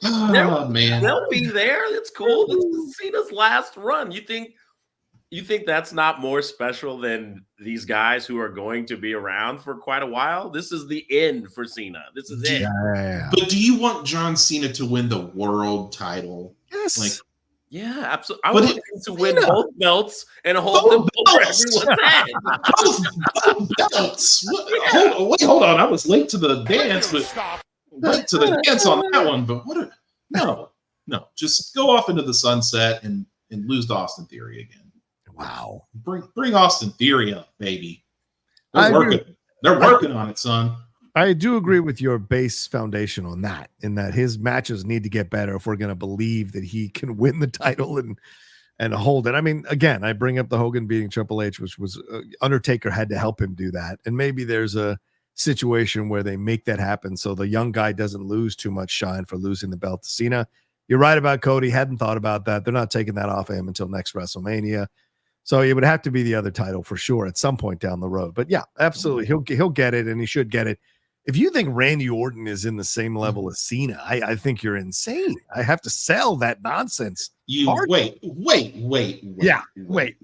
Oh man, they'll be there. It's cool. This is Cena's last run. You think that's not more special than these guys who are going to be around for quite a while? This is the end for Cena. This is it. Yeah. But do you want John Cena to win the world title? Yes. Like, yeah, absolutely. I want him to win both belts and hold them over everyone's head. Both belts. Hold on. I was late to the dance, but late to the dance on that one. But no. Just go off into the sunset and lose to Austin Theory again. Wow. Bring Austin Theory up, baby. They're working on it, son. I do agree with your base foundation on that, in that his matches need to get better if we're going to believe that he can win the title and hold it. I mean, again, I bring up the Hogan beating Triple H, which was Undertaker had to help him do that. And maybe there's a situation where they make that happen so the young guy doesn't lose too much shine for losing the belt to Cena. You're right about Cody. Hadn't thought about that. They're not taking that off of him until next WrestleMania. So it would have to be the other title for sure at some point down the road. But yeah, absolutely. He'll get it, and he should get it. If you think Randy Orton is in the same level as Cena, I think you're insane. I have to sell that nonsense. Wait. Yeah, wait.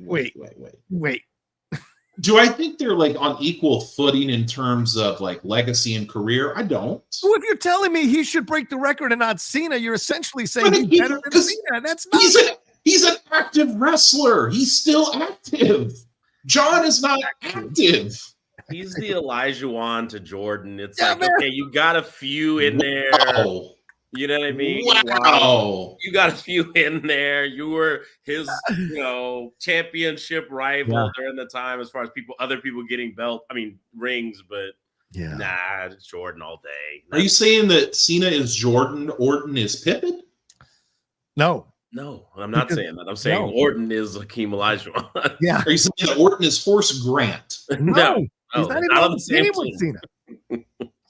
Do I think they're like on equal footing in terms of like legacy and career? I don't. So if you're telling me he should break the record and not Cena, you're essentially saying he's better than Cena. That's not. He's an active wrestler. He's still active. John is not active. He's the Elijah Wan to Jordan. It's like, man. Okay, you got a few in there. You know what I mean? Wow. You got a few in there. You were his, championship rival during the time as far as other people getting rings, but it's Jordan all day. Are you saying that Cena is Jordan, Orton is Pippen? No, I'm not saying that. I'm saying Orton is Hakeem Olajuwon. Yeah. Are you saying that Orton is Horace Grant? No. He's not even on the same with Cena.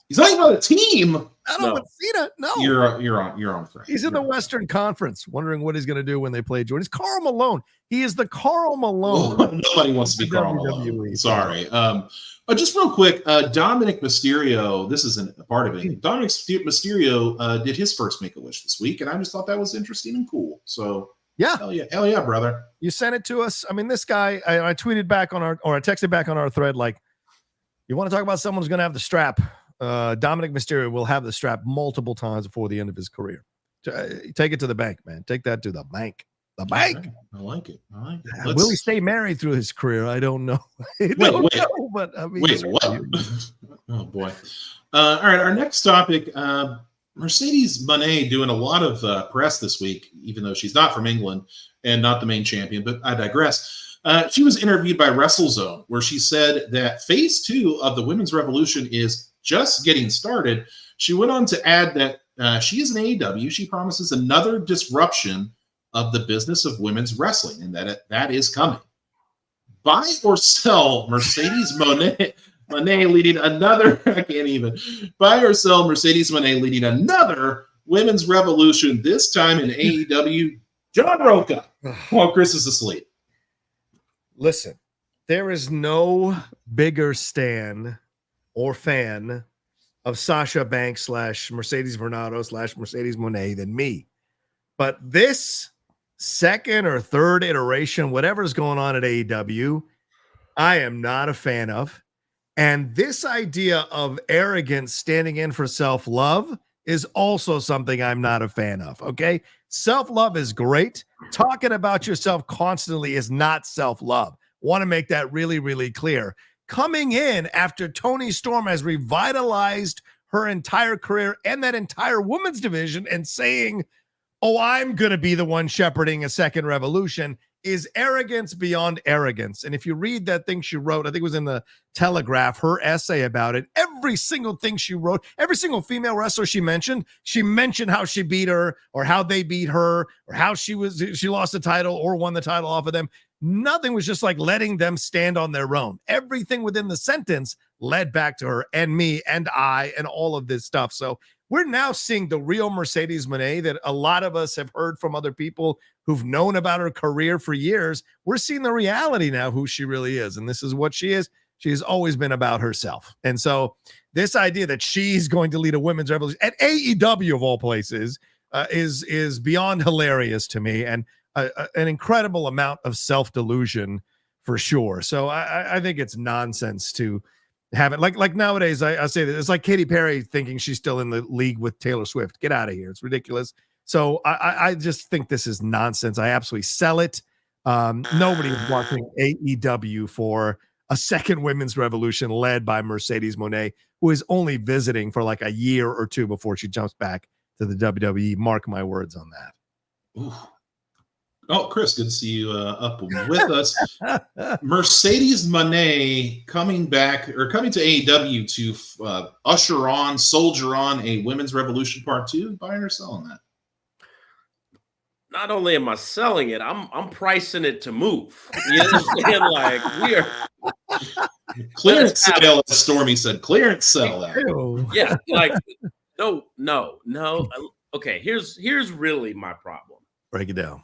He's not even on the team. With Cena. No. You're on Frank. He's in the Western Conference, wondering what he's going to do when they play Jordan. He's Karl Malone. He is the Karl Malone. Nobody wants to be Karl Malone. Sorry. Just real quick, Dominic Mysterio, this isn't a part of it. Dominic Mysterio did his first Make-A-Wish this week, and I just thought that was interesting and cool. So yeah. Hell yeah, brother. You sent it to us. I mean, this guy, I tweeted back I texted back on our thread, like, you want to talk about someone who's going to have the strap? Dominic Mysterio will have the strap multiple times before the end of his career. Take it to the bank, man. Take that to the bank. The bank. I like it. Will he stay married through his career? I don't know. Wait, but I mean, wait, what? Oh boy. All right, our next topic. Mercedes Mone doing a lot of press this week, even though she's not from England and not the main champion. But I digress. She was interviewed by WrestleZone, where she said that phase 2 of the women's revolution is just getting started. She went on to add that she is an AEW. She promises another disruption of the business of women's wrestling, and that is coming. Buy or sell Mercedes Mone leading another. I can't even. Buy or sell Mercedes Mone leading another women's revolution. This time in AEW. John Roca, while Chris is asleep. Listen, there is no bigger stan or fan of Sasha Banks / Mercedes Varnado / Mercedes Mone than me. But this second or third iteration, whatever's going on at AEW, I am not a fan of. And this idea of arrogance standing in for self-love is also something I'm not a fan of, okay? Self-love is great. Talking about yourself constantly is not self-love. Want to make that really, really clear. Coming in after Toni Storm has revitalized her entire career and that entire women's division and saying, oh, I'm going to be the one shepherding a second revolution is arrogance beyond arrogance. And if you read that thing she wrote, I think it was in the Telegraph, her essay about it, every single thing she wrote, every single female wrestler she mentioned how she beat her or how they beat her or how she lost the title or won the title off of them. Nothing was just like letting them stand on their own. Everything within the sentence led back to her and me and I and all of this stuff. So we're now seeing the real Mercedes Mone that a lot of us have heard from other people who've known about her career for years. We're seeing the reality now, who she really is. And this is what she is. She's always been about herself. And so this idea that she's going to lead a women's revolution at AEW of all places is beyond hilarious to me, and an incredible amount of self-delusion for sure. So I think it's nonsense to have it like nowadays. I say that it's like Katy Perry thinking she's still in the league with Taylor Swift. Get out of here. It's ridiculous. So I just think this is nonsense. I absolutely sell it. Nobody is watching AEW for a second women's revolution led by Mercedes Mone, who is only visiting for like a year or two before she jumps back to the WWE. Mark my words on that. Ooh. Oh, Chris, good to see you up with us. Mercedes Mone coming to AEW to soldier on a women's revolution part 2. Buying or selling that? Not only am I selling it, I'm pricing it to move. You understand? Like, we are clearance sale, as Stormy said. Clearance sell that. Yeah, like no. Okay, here's really my problem. Break it down.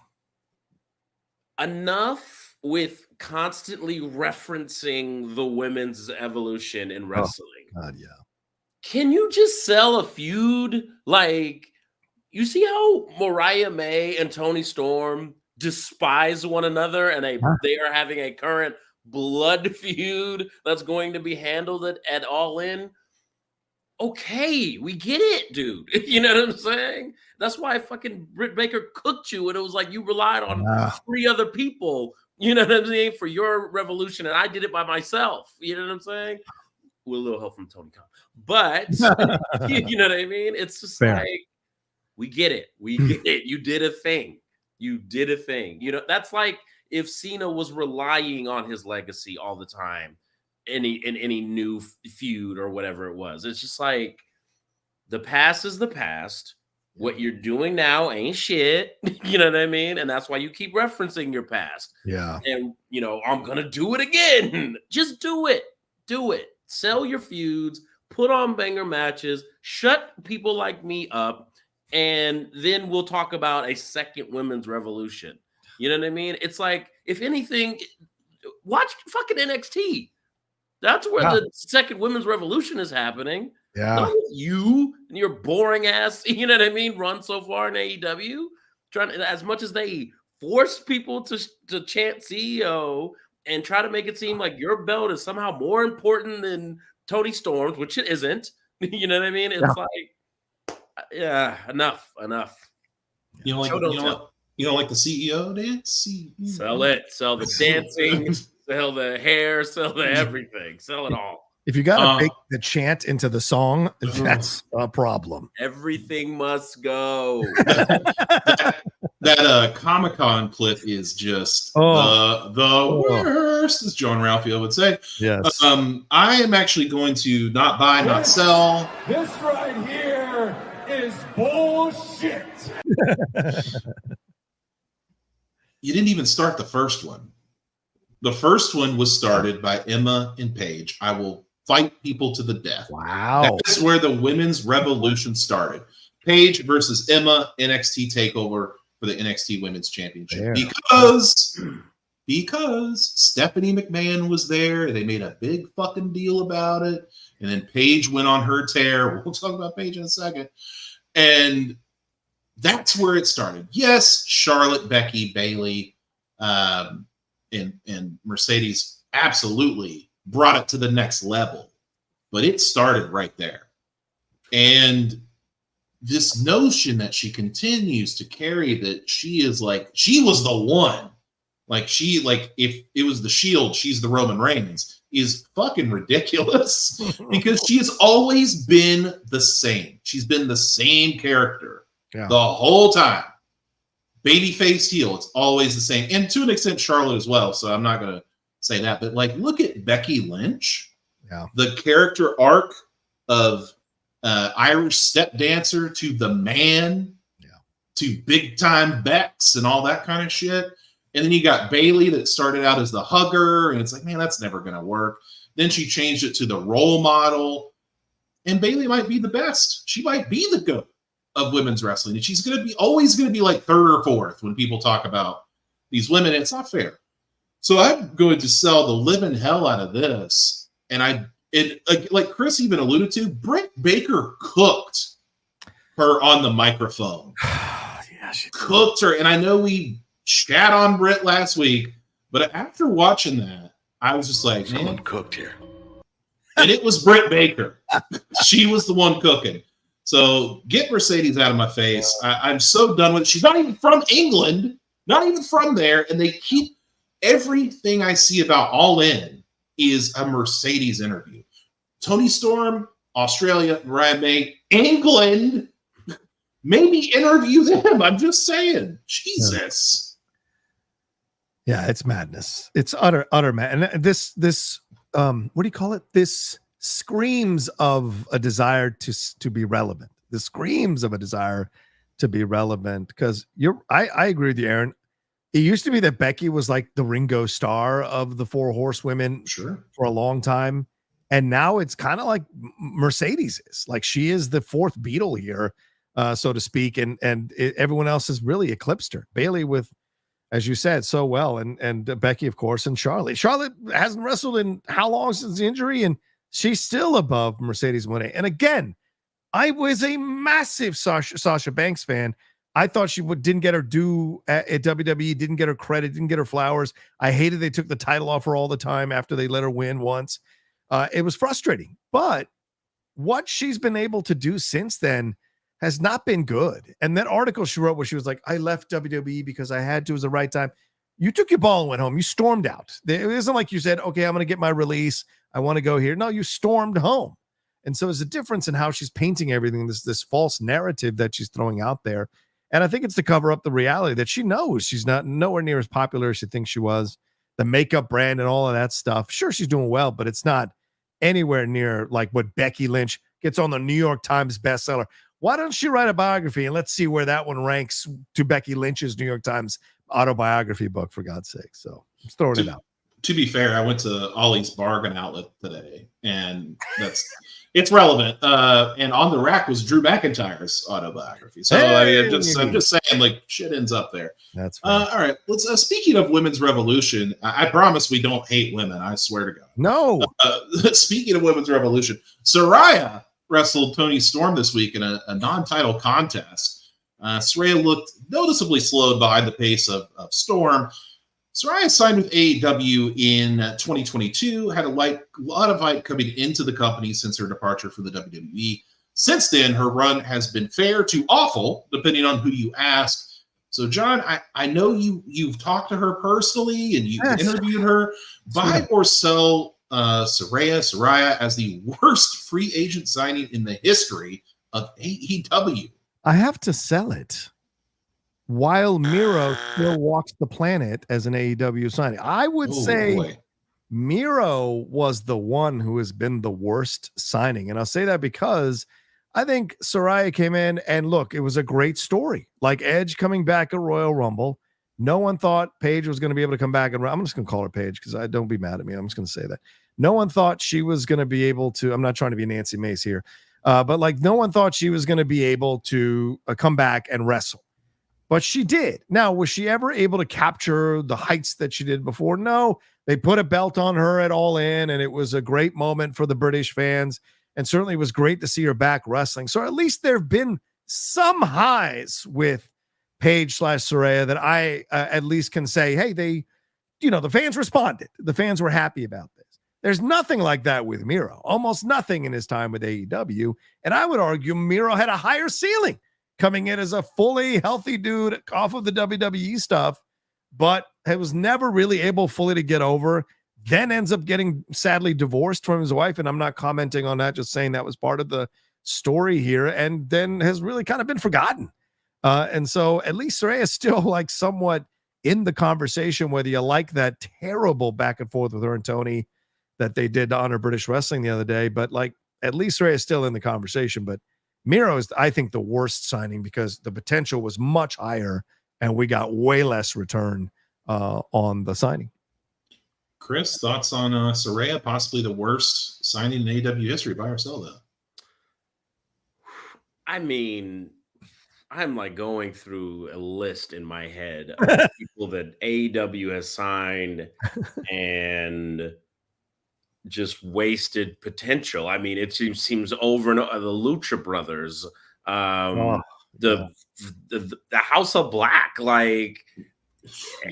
Enough with constantly referencing the women's evolution in wrestling. Oh, God, yeah. Can you just sell a feud? Like, you see how Mariah May and Toni Storm despise one another, and they are having a current blood feud that's going to be handled at All In? Okay, we get it, dude. You know what I'm saying? That's why fucking Britt Baker cooked you, and it was like you relied on 3 other people, you know what I'm saying, for your revolution, and I did it by myself. You know what I'm saying? With a little help from Tony Khan. But you know what I mean? It's just fair. Like, we get it. We get it. You did a thing. You did a thing. You know, that's like if Cena was relying on his legacy all the time. In any new feud or whatever it was. It's just like the past is the past. What you're doing now ain't shit. You know what I mean? And that's why you keep referencing your past. Yeah. And, you know, I'm going to do it again. Just do it. Do it. Sell your feuds. Put on banger matches. Shut people like me up. And then we'll talk about a second women's revolution. You know what I mean? It's like, if anything, watch fucking NXT. That's where the second women's revolution is happening. Yeah. Not with you and your boring ass, you know what I mean, run so far in AEW. As much as they force people to chant CEO and try to make it seem like your belt is somehow more important than Toni Storm's, which it isn't. You know what I mean? It's like, yeah, enough. You know, like the CEO dance? Sell it. Sell the dancing. Sell the hair, sell the everything, sell it all. If you got to make the chant into the song, that's a problem. Everything must go. that Comic-Con clip is just the worst, as John Ralphio would say. Yes. I am actually going to not buy, not sell. This right here is bullshit. You didn't even start the first one. The first one was started by Emma and Paige. I will fight people to the death. Wow. That's where the women's revolution started. Paige versus Emma, NXT TakeOver for the NXT Women's Championship. Yeah. Because Stephanie McMahon was there. They made a big fucking deal about it. And then Paige went on her tear. We'll talk about Paige in a second. And that's where it started. Yes, Charlotte, Becky, Bayley, and Mercedes absolutely brought it to the next level, but it started right there. And this notion that she continues to carry, that she is like, she was the one, like if it was the Shield, she's the Roman Reigns. is fucking ridiculous because she has always been the same. She's been the same character the whole time. Babyface, heel, it's always the same. And to an extent, Charlotte as well. So I'm not going to say that. But like, look at Becky Lynch. Yeah. The character arc of Irish step dancer to the man to big time Bex and all that kind of shit. And then you got Bayley that started out as the hugger, and it's like, man, that's never going to work. Then she changed it to the role model, and Bayley might be the best. She might be the GOAT of women's wrestling, and she's going to be always going to be like third or fourth when people talk about these women. And it's not fair. So I'm going to sell the living hell out of this, and like Chris even alluded to, Britt Baker cooked her on the microphone. Yeah, she cooked her, and I know we chat on Britt last week, but after watching that, I was just like, someone cooked here. And it was Britt Baker. She was the one cooking. So get Mercedes out of my face. I'm so done with it. She's not even from England, not even from there, and they keep everything I see about All In is a Mercedes interview. Tony Storm, Australia, Mariah May, England. Maybe interview them. I'm just saying. Jesus. Yeah, it's madness. It's utter mad. And this what do you call it? This screams of a desire to be relevant. This screams of a desire to be relevant because I agree with you, Aaron. It used to be that Becky was like the Ringo Starr of the Four Horsewomen for a long time. And now it's kind of like Mercedes is. Like she is the fourth Beatle here, so to speak. And everyone else has really eclipsed her. Bayley with, as you said, so well. And Becky, of course, and Charlotte. Charlotte hasn't wrestled in how long since the injury? And she's still above Mercedes Moné. And again, I was a massive Sasha Banks fan. I thought she didn't get her due at WWE, didn't get her credit, didn't get her flowers. I hated they took the title off her all the time after they let her win once. It was frustrating. But what she's been able to do since then has not been good. And that article she wrote where she was like, I left WWE because I had to, it was the right time. You took your ball and went home. You stormed out. It isn't like you said, okay, I'm going to get my release. I want to go here. No, you stormed home. And so there's a difference in how she's painting everything, this false narrative that she's throwing out there. And I think it's to cover up the reality that she knows she's not nowhere near as popular as she thinks she was. The makeup brand and all of that stuff. Sure, she's doing well, but it's not anywhere near like what Becky Lynch gets on the New York Times bestseller. Why don't she write a biography and let's see where that one ranks to Becky Lynch's New York Times autobiography book, for God's sake. So I'm throwing it out. To be fair, I went to Ollie's Bargain Outlet today, and it's relevant. And on the rack was Drew McIntyre's autobiography. So hey! I'm just saying, like, shit ends up there. That's all right. Let's. Speaking of women's revolution, I promise we don't hate women. I swear to God. No. Speaking of women's revolution, Saraya wrestled Toni Storm this week in a non-title contest. Saraya looked noticeably slowed behind the pace of Storm. Saraya signed with AEW in 2022, had a lot of hype coming into the company since her departure from the WWE. Since then, her run has been fair to awful, depending on who you ask. So, John, I know you've talked to her personally and you've interviewed her. Buy or sell Saraya as the worst free agent signing in the history of AEW? I have to sell it. While Miro still walks the planet as an AEW signing. I would say Miro was the one who has been the worst signing. And I'll say that because I think Saraya came in and look, it was a great story. Like Edge coming back at Royal Rumble. No one thought Paige was going to be able to come back. And I'm just going to call her Paige because I don't be mad at me. I'm just going to say that. No one thought she was going to be able to, I'm not trying to be Nancy Mace here, but like no one thought she was going to be able to come back and wrestle. But she did. Now, was she ever able to capture the heights that she did before? No. They put a belt on her at All In, and it was a great moment for the British fans. And certainly it was great to see her back wrestling. So at least there have been some highs with Paige/Saraya that I at least can say, hey, the fans responded. The fans were happy about this. There's nothing like that with Miro. Almost nothing in his time with AEW. And I would argue Miro had a higher ceiling, coming in as a fully healthy dude off of the WWE stuff, but he was never really able fully to get over. then ends up getting sadly divorced from his wife. And I'm not commenting on that, just saying that was part of the story here, and then has really kind of been forgotten. And so at least Saraya is still like somewhat in the conversation, whether you like that terrible back and forth with her and Tony that they did to Honor British Wrestling the other day. But like, at least Saraya is still in the conversation. But Miro is, I think, the worst signing because the potential was much higher and we got way less return on the signing. Chris, thoughts on Saraya, possibly the worst signing in AEW history, buy or sell, though? I mean, I'm like going through a list in my head of people that AEW has signed and just wasted potential. I mean, it seems over and over. The Lucha Brothers, the House of Black, like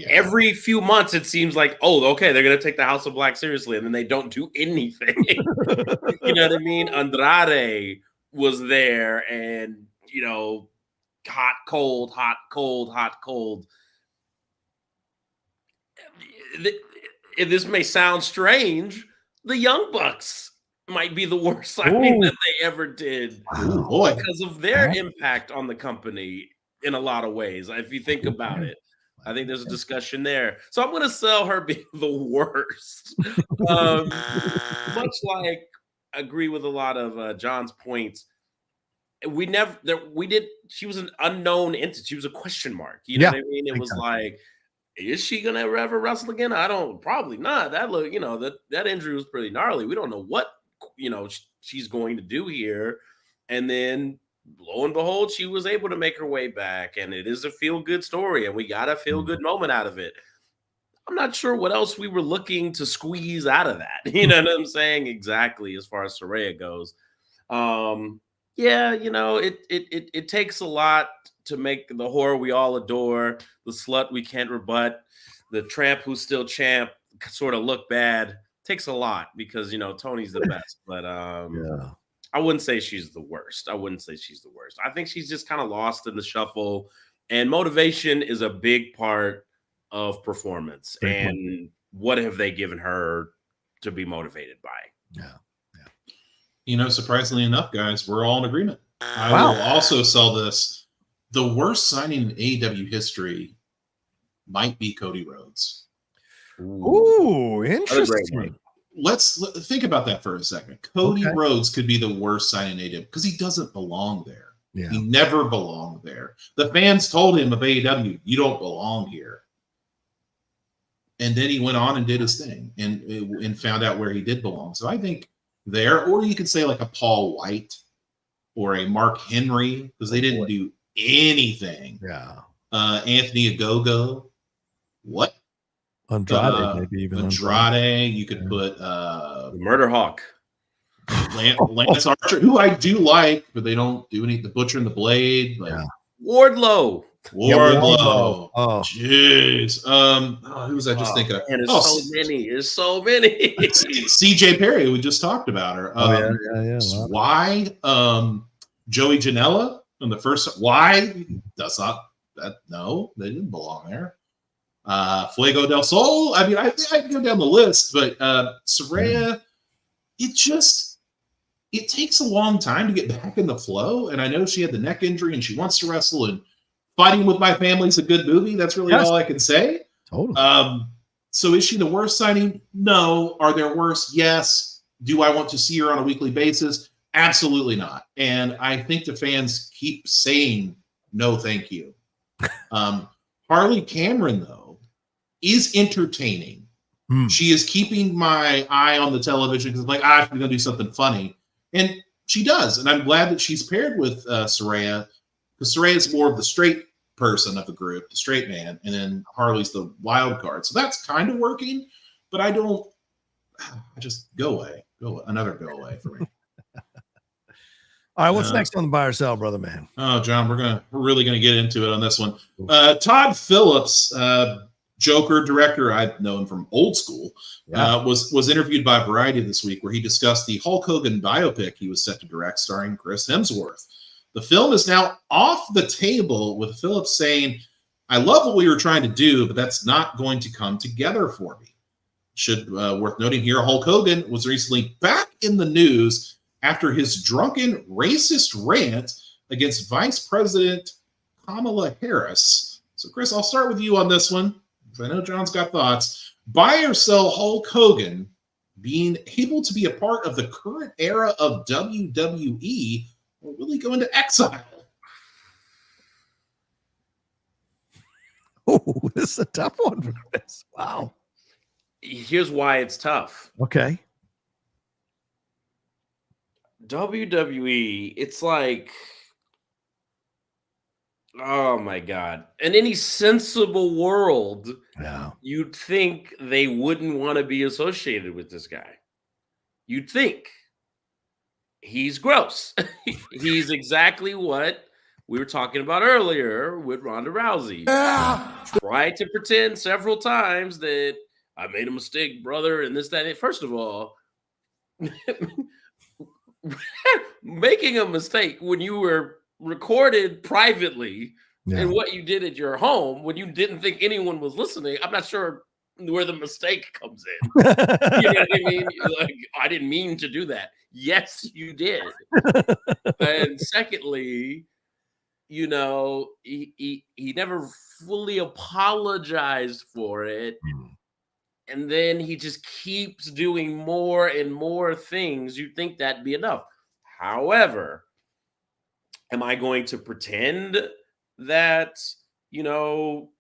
every few months it seems like, oh, okay, they're gonna take the House of Black seriously, and then they don't do anything. You know what I mean? Andrade was there, and hot, cold, hot, cold, hot, cold. This may sound strange. The Young Bucks might be the worst signing that they ever did because of their impact on the company in a lot of ways. If you think about it, I think there's a discussion there. So I'm going to sell her being the worst. Much like I agree with a lot of John's points. She was an unknown entity. She was a question mark. You know what I mean? It was like, is she gonna ever wrestle again? Probably not. That look, that injury was pretty gnarly. We don't know what she's going to do here. And then lo and behold, she was able to make her way back, and it is a feel-good story, and we got a feel-good moment out of it. I'm not sure what else we were looking to squeeze out of that. You know what I'm saying? Exactly, as far as Saraya goes. It takes a lot to make the whore we all adore, the slut we can't rebut, the tramp who's still champ sort of look bad. Takes a lot because Tony's the best, but I wouldn't say she's the worst. I think she's just kind of lost in the shuffle, and motivation is a big part of performance. And what have they given her to be motivated by? Surprisingly enough, guys, we're all in agreement. I will also sell this. The worst signing in AEW history might be Cody Rhodes. Ooh, interesting. Let's think about that for a second. Cody Rhodes could be the worst signing in AEW because he doesn't belong there. Yeah. He never belonged there. The fans told him of AEW, you don't belong here. And then he went on and did his thing and found out where he did belong. So I think there, or you could say like a Paul White or a Mark Henry, because they didn't do anything. Yeah. Anthony Ogogo. What? Andrade, maybe even Andrade. You could put the Murder Hawk. Lance Archer, who I do like, but they don't do any. The Butcher and the Blade. Wardlow. Oh, jeez. Who was I just thinking of? And there's so many. CJ Perry, we just talked about her. Why? Joey Janela on the first. Why? That's not that. No, they didn't belong there. Fuego del Sol. I mean, I can go down the list, but Saraya, it takes a long time to get back in the flow. And I know she had the neck injury and she wants to wrestle, and Fighting with My Family is a good movie. That's really all I can say. Totally. So is she the worst signing? No. Are there worse? Yes. Do I want to see her on a weekly basis? Absolutely not. And I think the fans keep saying, no, thank you. Harley Cameron, though, is entertaining. She is keeping my eye on the television because I'm like, she's going to do something funny. And she does. And I'm glad that she's paired with Saraya, because Saraya is more of the straight person of the group, the straight man, and then Harley's the wild card. So that's kind of working, but I just go away. Another go away for me. All right, what's next on the buy or sell, brother man? Oh, John, we're really gonna get into it on this one. Todd Phillips, Joker director, I've known from old school, was interviewed by Variety this week, where he discussed the Hulk Hogan biopic he was set to direct, starring Chris Hemsworth. The film is now off the table, with Phillips saying, "I love what we were trying to do, but that's not going to come together for me." Worth noting here, Hulk Hogan was recently back in the news after his drunken racist rant against Vice President Kamala Harris. So, Chris, I'll start with you on this one, because I know John's got thoughts. Buy or sell Hulk Hogan being able to be a part of the current era of WWE, or really go into exile? Oh, this is a tough one for Chris. Wow. Here's why it's tough. Okay. WWE, it's like, oh my God. In any sensible world, you'd think they wouldn't want to be associated with this guy. You'd think. He's gross. He's exactly what we were talking about earlier with Ronda Rousey. Tried to pretend several times that I made a mistake, brother, and this, that. First of all, making a mistake when you were recorded privately and what you did at your home when you didn't think anyone was listening, I'm not sure where the mistake comes in. You know what I mean? Like, I didn't mean to do that. Yes, you did. And secondly, you know, he never fully apologized for it. And then he just keeps doing more and more things. You'd think that'd be enough. However, am I going to pretend that, you know,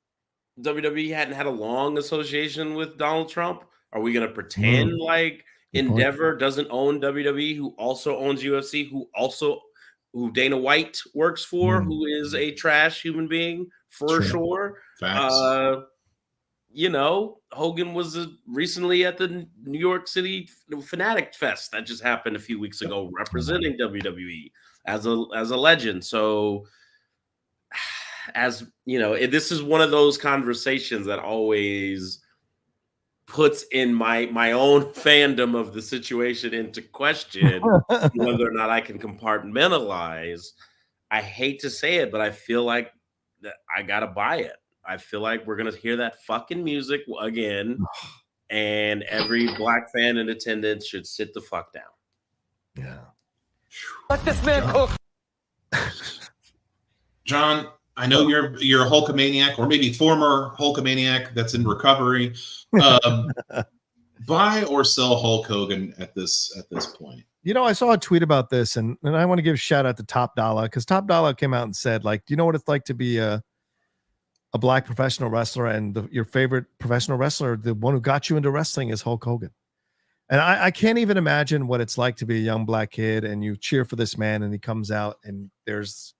WWE hadn't had a long association with Donald Trump? Are we going to pretend like Endeavor doesn't own WWE, who also owns UFC, who Dana White works for, who is a trash human being for sure? Facts. You know, Hogan was recently at the New York City Fanatic Fest that just happened a few weeks ago, representing WWE as a legend. So, as you know, this is one of those conversations that always puts in my own fandom of the situation into question whether or not I can compartmentalize. I hate to say it, but I feel like that I gotta buy it. I feel like we're gonna hear that fucking music again, and every black fan in attendance should sit the fuck down. Yeah. Let this man cook. John, I know you're a Hulkamaniac, or maybe former Hulkamaniac that's in recovery. Buy or sell Hulk Hogan at this point? You know, I saw a tweet about this, and I want to give a shout out to Top Dollar, because Top Dollar came out and said, like, do you know what it's like to be a black professional wrestler, and your favorite professional wrestler, the one who got you into wrestling, is Hulk Hogan. And I can't even imagine what it's like to be a young black kid and you cheer for this man and he comes out and there's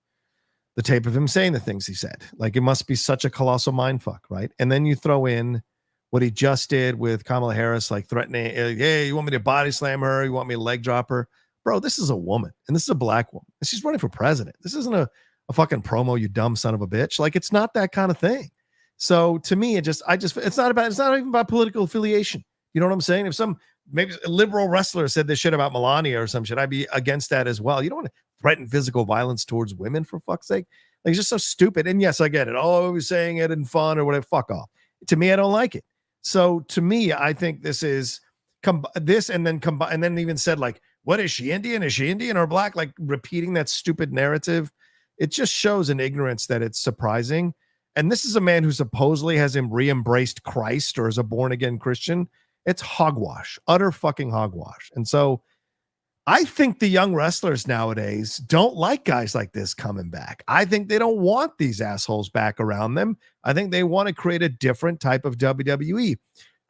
the tape of him saying the things he said. Like, it must be such a colossal mindfuck, right? And then you throw in what he just did with Kamala Harris, like threatening, hey, you want me to body slam her? You want me to leg drop her? Bro, this is a woman, and this is a black woman. And she's running for president. This isn't a fucking promo, you dumb son of a bitch. Like, it's not that kind of thing. So to me, it's not even about political affiliation. You know what I'm saying? If maybe a liberal wrestler said this shit about Melania or some shit, I'd be against that as well. You don't want to threaten physical violence towards women, for fuck's sake. Like, it's just so stupid. And yes, I get it. Oh, I was saying it in fun or whatever. Fuck off. To me, I don't like it. So to me, I think this is and then even said, like, what is she, Indian? Is she Indian or black? Like, repeating that stupid narrative. It just shows an ignorance that it's surprising. And this is a man who supposedly has re-embraced Christ or is a born-again Christian. It's hogwash, utter fucking hogwash. And so I think the young wrestlers nowadays don't like guys like this coming back. I think they don't want these assholes back around them. I think they want to create a different type of WWE.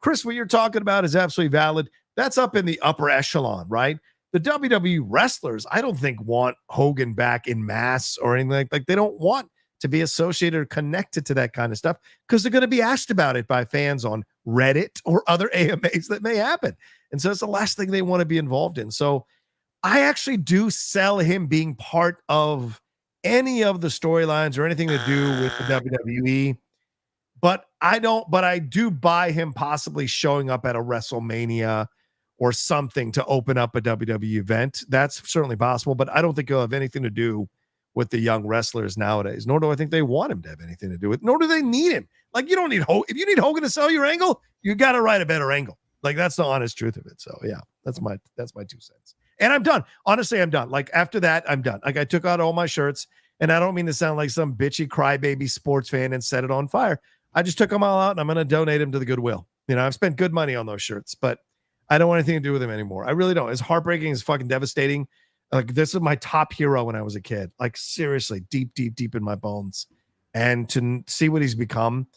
Chris, what you're talking about is absolutely valid. That's up in the upper echelon, right? The WWE wrestlers, I don't think, want Hogan back in mass or anything like they don't want to be associated or connected to that kind of stuff because they're going to be asked about it by fans on Reddit or other AMAs that may happen. And so it's the last thing they want to be involved in. So I actually do sell him being part of any of the storylines or anything to do with the WWE. But I do buy him possibly showing up at a WrestleMania or something to open up a WWE event. That's certainly possible, but I don't think he'll have anything to do with the young wrestlers nowadays, nor do I think they want him to have anything to do with, nor do they need him. Like, you don't need Hogan. If you need Hogan to sell your angle, you got to write a better angle. Like that's the honest truth of it. So yeah, that's my 2 cents. And I'm done. Honestly, I'm done. Like after that, I'm done. Like I took out all my shirts, and I don't mean to sound like some bitchy crybaby sports fan and set it on fire. I just took them all out, and I'm going to donate them to the Goodwill. You know, I've spent good money on those shirts, but I don't want anything to do with them anymore. I really don't. It's heartbreaking. It's fucking devastating. Like this is my top hero when I was a kid. Like seriously, deep in my bones. And to see what he's become,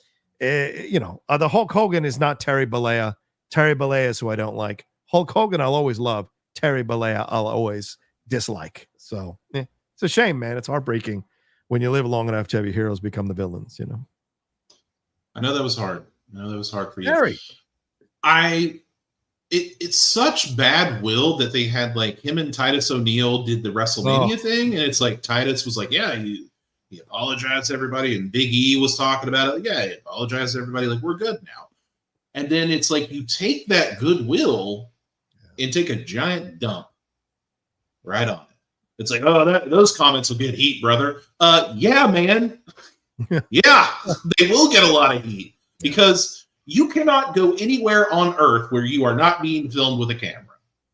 the Hulk Hogan is not Terry Bollea. Terry Bollea is who I don't like. Hulk Hogan I'll always love. Terry Bollea I'll always dislike. So it's a shame, man. It's heartbreaking when you live long enough to have your heroes become the villains, you know. I know that was hard. I know that was hard for you. Terry. It's such bad will that they had like him and Titus O'Neil did the WrestleMania thing, and it's like Titus was like, yeah, he apologized to everybody, and Big E was talking about it. Yeah, he apologized to everybody. Like, we're good now. And then it's like you take that goodwill and take a giant dump right on it. It's like, oh, those comments will get heat, brother. Yeah, man. Yeah, they will get a lot of heat because you cannot go anywhere on earth where you are not being filmed with a camera.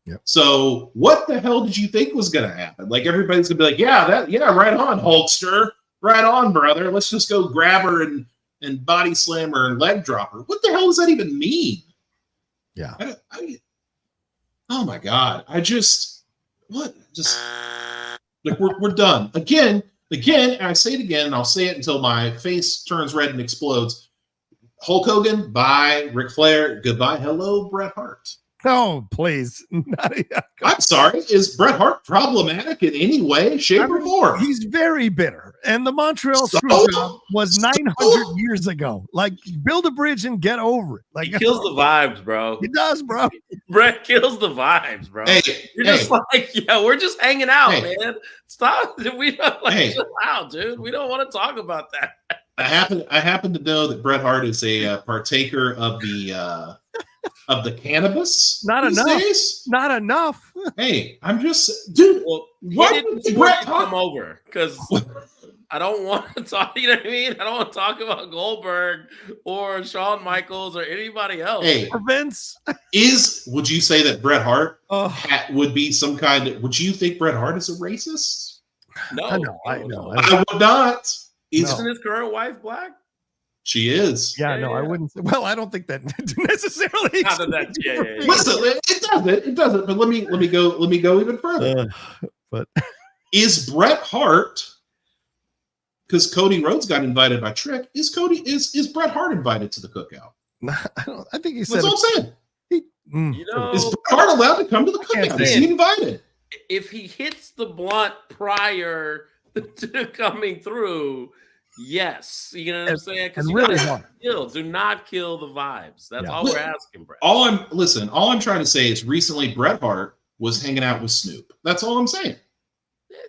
Yep. So what the hell did you think was going to happen? Like everybody's going to be like, yeah, right on, Hulkster. Right on, brother. Let's just go grab her and body slam her and leg drop her. What the hell does that even mean? Yeah. Oh my God. Like we're done. Again, and I say it again, and I'll say it until my face turns red and explodes. Hulk Hogan, bye. Ric Flair, goodbye. Hello, Bret Hart. Oh, please. I'm sorry. Is Bret Hart problematic in any way, shape, or form? He's very bitter. And the Montreal Screwjob was 900 years ago. Like, build a bridge and get over it. Like, he kills the vibes, bro. He does, bro. Bret kills the vibes, bro. You're just like, we're just hanging out, man. Stop. We don't chill out, dude. We don't want to talk about that. I happen to know that Bret Hart is a partaker of the cannabis. Not enough. Days. Not enough. Hey, I'm just, dude. Well, why did Bret come over? Because I don't want to talk. You know what I mean? I don't want to talk about Goldberg or Shawn Michaels or anybody else. Hey, or Vince. Would you say that Bret Hart would be some kind of? Would you think Bret Hart is a racist? No, I know. I would not. Isn't his current wife black? She is. Yeah, I wouldn't. Well, I don't think that necessarily. Listen, it doesn't. But let me go even further. But is Bret Hart? Because Cody Rhodes got invited by Trick. Is Bret Hart invited to the cookout? I think he said. That's what I'm saying. Is Bret Hart allowed to come to the cookout? Is he invited? If he hits the blunt prior to coming through, yes, you know what I'm saying? Because really do not kill the vibes. That's all we're asking, Bret. All I'm trying to say is recently Bret Hart was hanging out with Snoop. That's all I'm saying.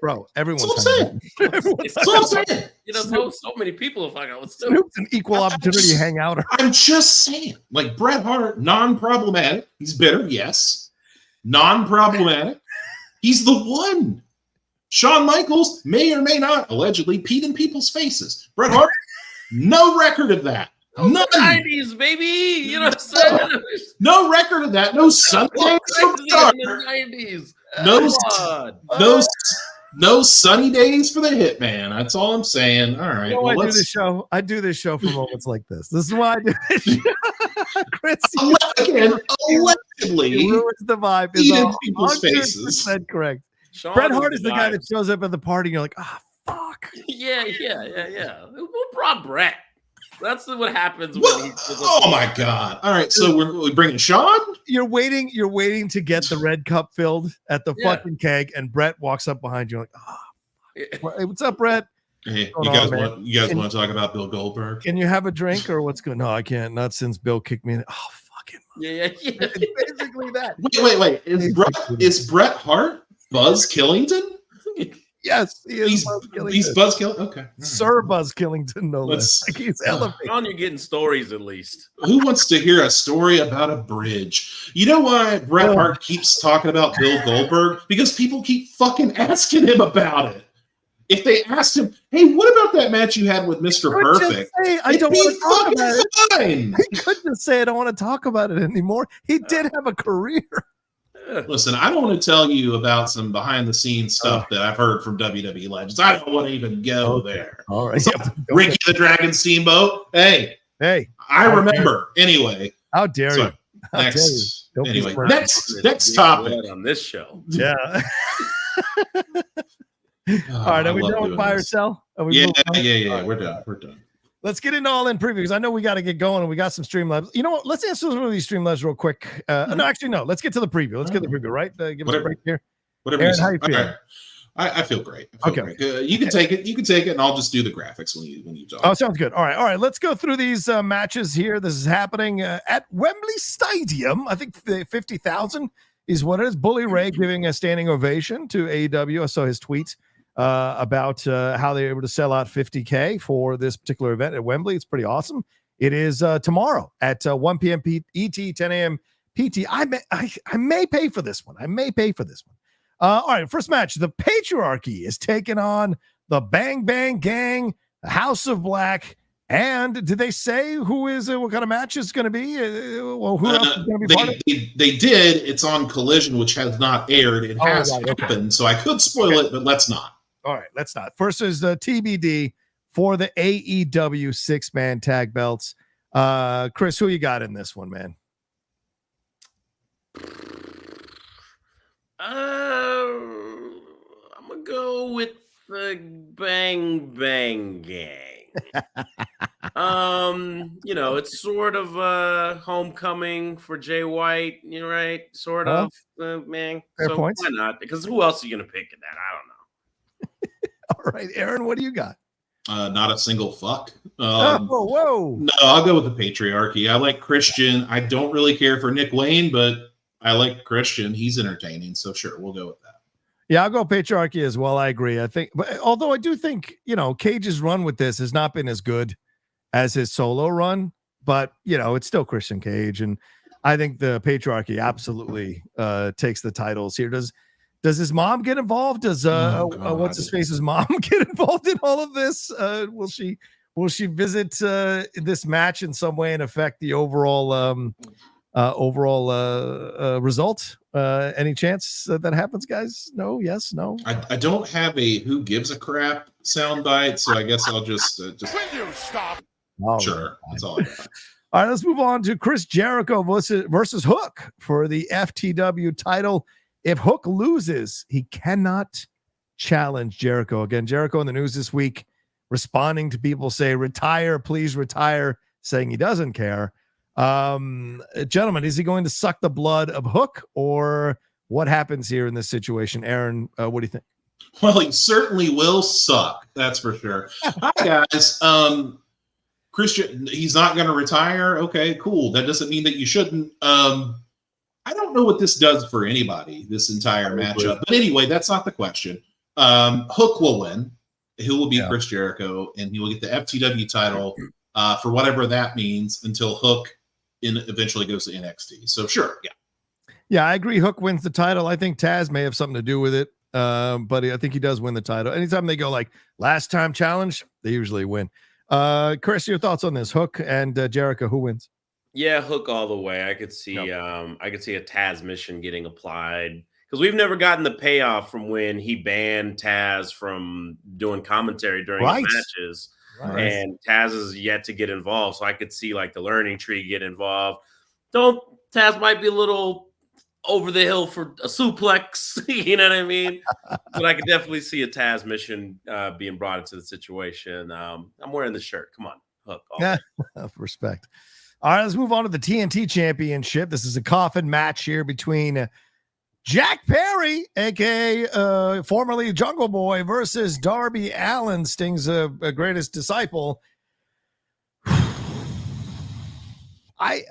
Bro, everyone's That's all I'm saying. You know, so many people hang out with Snoop. Snoop's an equal opportunity hangout. I'm just saying, like Bret Hart, non-problematic. He's bitter, yes. Non-problematic. He's the one. Shawn Michaels may or may not allegedly peed in people's faces. Bret Hart, no record of that. None. 90s, baby. You know what I'm saying? No record of that. No Sundays from the 90s. No sunny days for the Hitman. That's all I'm saying. All right. I do this show for moments like this. This is why I do this show. Chris, allegedly, he ruins the vibe. Peed in people's faces. Correct. Sean Bret Hart is the guy that shows up at the party and you're like, fuck. Yeah. Who brought Bret? That's what happens when oh my God. All right. So we're bringing Sean? You're waiting to get the red cup filled at the fucking keg, and Bret walks up behind you like, hey, what's up, Bret? Hey, you guys want to talk about Bill Goldberg? Can you have a drink or what's going on? No, I can't. Not since Bill kicked me in. Oh, fucking. Yeah. It's basically that. Wait. Is Bret Hart Buzz Killington? Yes, he is. He's Buzz Killington. Okay, Sir Buzz Killington. No less. Like he's elevated. You're getting stories at least. Who wants to hear a story about a bridge? You know why Bret Hart keeps talking about Bill Goldberg? Because people keep fucking asking him about it. If they asked him, hey, what about that match you had with Mr. Perfect? I don't want to talk about it. Fine. He couldn't just say, I don't want to talk about it anymore. He did have a career. Listen, I don't want to tell you about some behind-the-scenes stuff that I've heard from WWE legends. I don't want to even go there. All right. Ricky the Dragon Steamboat. Hey, I remember. Anyway, how dare you? Next topic on this show. Yeah. All right, are we done with buy or sell? Yeah. We're done. Let's get into All In Preview because I know we got to get going and we got some Streamlabs. You know what? Let's answer some of these Streamlabs real quick. No, actually, no. Let's get to the preview. Let's get the preview, right? Give us a break here. Whatever. Aaron, how you feeling? Okay. I feel great. Great. You can take it. You can take it, and I'll just do the graphics when you talk. Oh, sounds good. All right. Let's go through these matches here. This is happening at Wembley Stadium. I think 50,000 is what it is. Bully Ray giving a standing ovation to AEW. I saw his tweet about how they were able to sell out 50K for this particular event at Wembley. It's pretty awesome. It is tomorrow at 1 p.m. ET, 10 a.m. PT. I may pay for this one. All right, first match. The Patriarchy is taking on the Bang Bang Gang, the House of Black. And did they say who is what kind of match it's going to be? Who else is going to be part of it? They did. It's on Collision, which has not aired. It has happened, so I could spoil it, but let's not. All right, let's not. First is the TBD for the AEW 6-man tag belts. Chris, who you got in this one, man? I'm gonna go with the Bang Bang Gang. It's sort of homecoming for Jay White, you're right? Sort of, man. Fair so points. Why not? Because who else are you gonna pick in that? I don't know. All right, Aaron, what do you got? Not a single fuck. Whoa. No, I'll go with the Patriarchy. I like Christian. I don't really care for Nick Wayne, but I like Christian. He's entertaining, so sure, we'll go with that. Yeah, I'll go Patriarchy as well. I agree. I think, but although I do think, Cage's run with this has not been as good as his solo run, but it's still Christian Cage, and I think the Patriarchy absolutely takes the titles here. Does his mom get involved? Does what's his face's mom get involved in all of this? Will she visit this match in some way and affect the overall result? Any chance that happens, guys? No, yes, no. I don't have a who gives a crap soundbite, so I guess I'll just Will you stop? Sure, that's all I got. All right, let's move on to Chris Jericho versus Hook for the FTW title. If Hook loses, he cannot challenge Jericho again. Jericho in the news this week, responding to people say, "Retire, please retire," saying he doesn't care. Gentlemen, is he going to suck the blood of Hook, or what happens here in this situation? Aaron, what do you think? Well, he certainly will suck. That's for sure. Hi, guys. Christian, he's not going to retire. Okay, cool. That doesn't mean that you shouldn't. I don't know what this does for anybody, this entire matchup. But anyway, that's not the question. Hook will win. He will beat Chris Jericho, and he will get the FTW title for whatever that means until Hook eventually goes to NXT. So sure, yeah, I agree. Hook wins the title. I think Taz may have something to do with it, but I think he does win the title. Anytime they go like last time challenge, they usually win. Chris, your thoughts on this? Hook and Jericho, who wins? Yeah, Hook all the way. I could see a Taz mission getting applied because we've never gotten the payoff from when he banned Taz from doing commentary during his matches. Right. And Taz is yet to get involved, so I could see like the learning tree get involved. Taz might be a little over the hill for a suplex, you know what I mean? But I could definitely see a Taz mission being brought into the situation. I'm wearing the shirt. Come on, Hook. Respect. All right, let's move on to the TNT Championship. This is a coffin match here between Jack Perry, a.k.a. Formerly Jungle Boy, versus Darby Allin, Sting's greatest disciple. I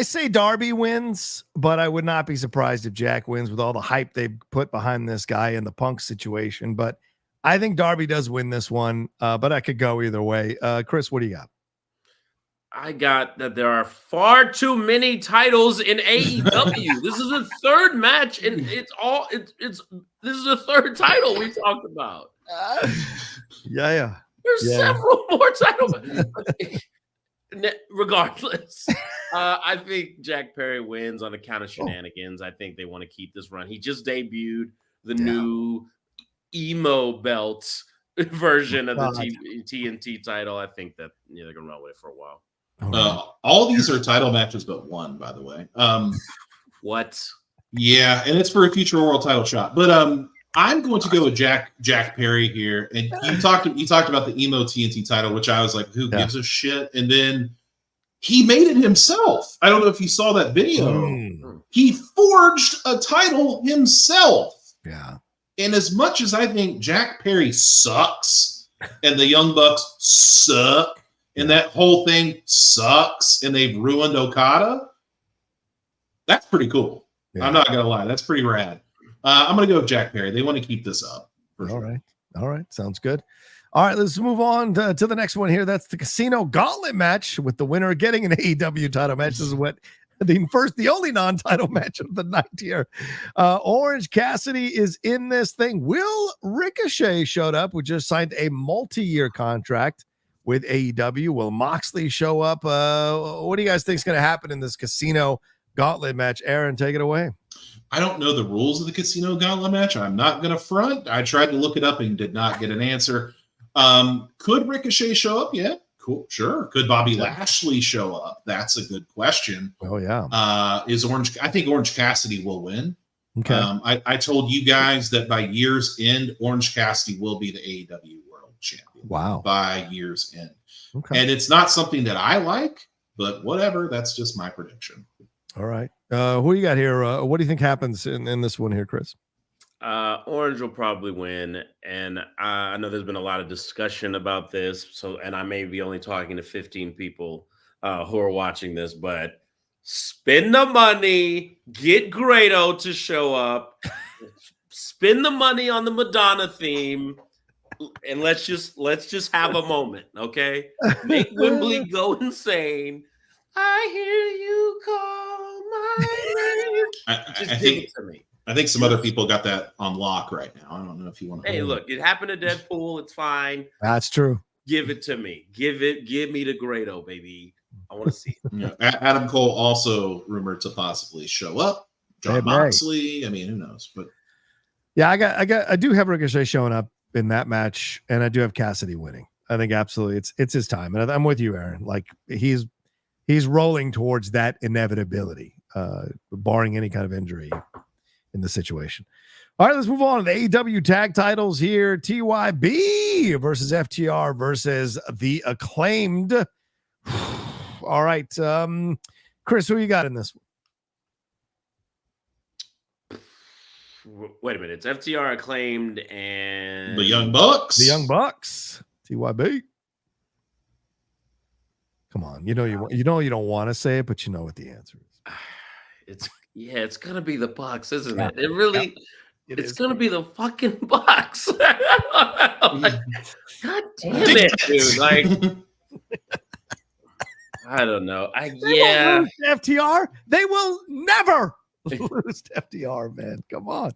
say Darby wins, but I would not be surprised if Jack wins with all the hype they've put behind this guy in the Punk situation. But I think Darby does win this one, but I could go either way. Chris, what do you got? I got that there are far too many titles in AEW. This is the third match, and this is the third title we talked about. Yeah. There's several more titles. Regardless, I think Jack Perry wins on account of shenanigans. I think they want to keep this run. He just debuted the new emo belt version of the TNT title. I think that they're gonna run with it for a while. All these are title matches but one, by the way. What? Yeah, and it's for a future world title shot. But I'm going to go with Jack Perry here. And you talked about the emo TNT title, which I was like, who gives a shit? And then he made it himself. I don't know if you saw that video. He forged a title himself. Yeah. And as much as I think Jack Perry sucks and the Young Bucks suck and that whole thing sucks and they've ruined Okada, that's pretty cool. Yeah. I'm not going to lie. That's pretty rad. I'm going to go with Jack Perry. They want to keep this up. All right. Sounds good. All right, let's move on to the next one here. That's the Casino Gauntlet match with the winner getting an AEW title match. This is what the only non-title match of the night here. Orange Cassidy is in this thing. Will Ricochet showed up, who just signed a multi-year contract with AEW. Will Moxley show up? What do you guys think is going to happen in this Casino Gauntlet match? Aaron, take it away. I don't know the rules of the Casino Gauntlet match. I'm not going to front. I tried to look it up and did not get an answer. Could Ricochet show up? Yeah, cool. Sure. Could Bobby Lashley show up? That's a good question. Oh, yeah. I think Orange Cassidy will win. Okay. I told you guys that by year's end, Orange Cassidy will be the AEW World Champion. Wow. By year's end. Okay. And it's not something that I like, but whatever. That's just my prediction. All right. Who you got here? What do you think happens in this one here, Chris? Orange will probably win. And I know there's been a lot of discussion about this. And I may be only talking to 15 people who are watching this, but spend the money, get Grado to show up, spend the money on the Madonna theme, and let's just have a moment, okay? Make Wembley go insane. I hear you call my name. Just give it to me. I think some other people got that on lock right now. I don't know if you want to. Hey, look, it happened to Deadpool. It's fine. That's true. Give it to me. Give me the Grado, baby. I want to see it. Yeah. Adam Cole also rumored to possibly show up. John Moxley. I mean, who knows? But yeah, I do have Ricochet showing up in that match, and I do have Cassidy winning. I think absolutely it's his time, and I'm with you, Aaron. Like he's rolling towards that inevitability, barring any kind of injury in the situation. All right, let's move on to the AEW tag titles here. TYB versus FTR versus the Acclaimed. All right, Chris, who you got in this one? Wait a minute. It's FTR, Acclaimed, and the Young Bucks. The Young Bucks. TYB. Come on, you don't want to say it, but you know what the answer is. It's gonna be the Bucks, isn't it? It really, it's gonna be the fucking Bucks. God damn it, dude! Like, I don't know. FTR, they will never lose to FTR, man. Come on.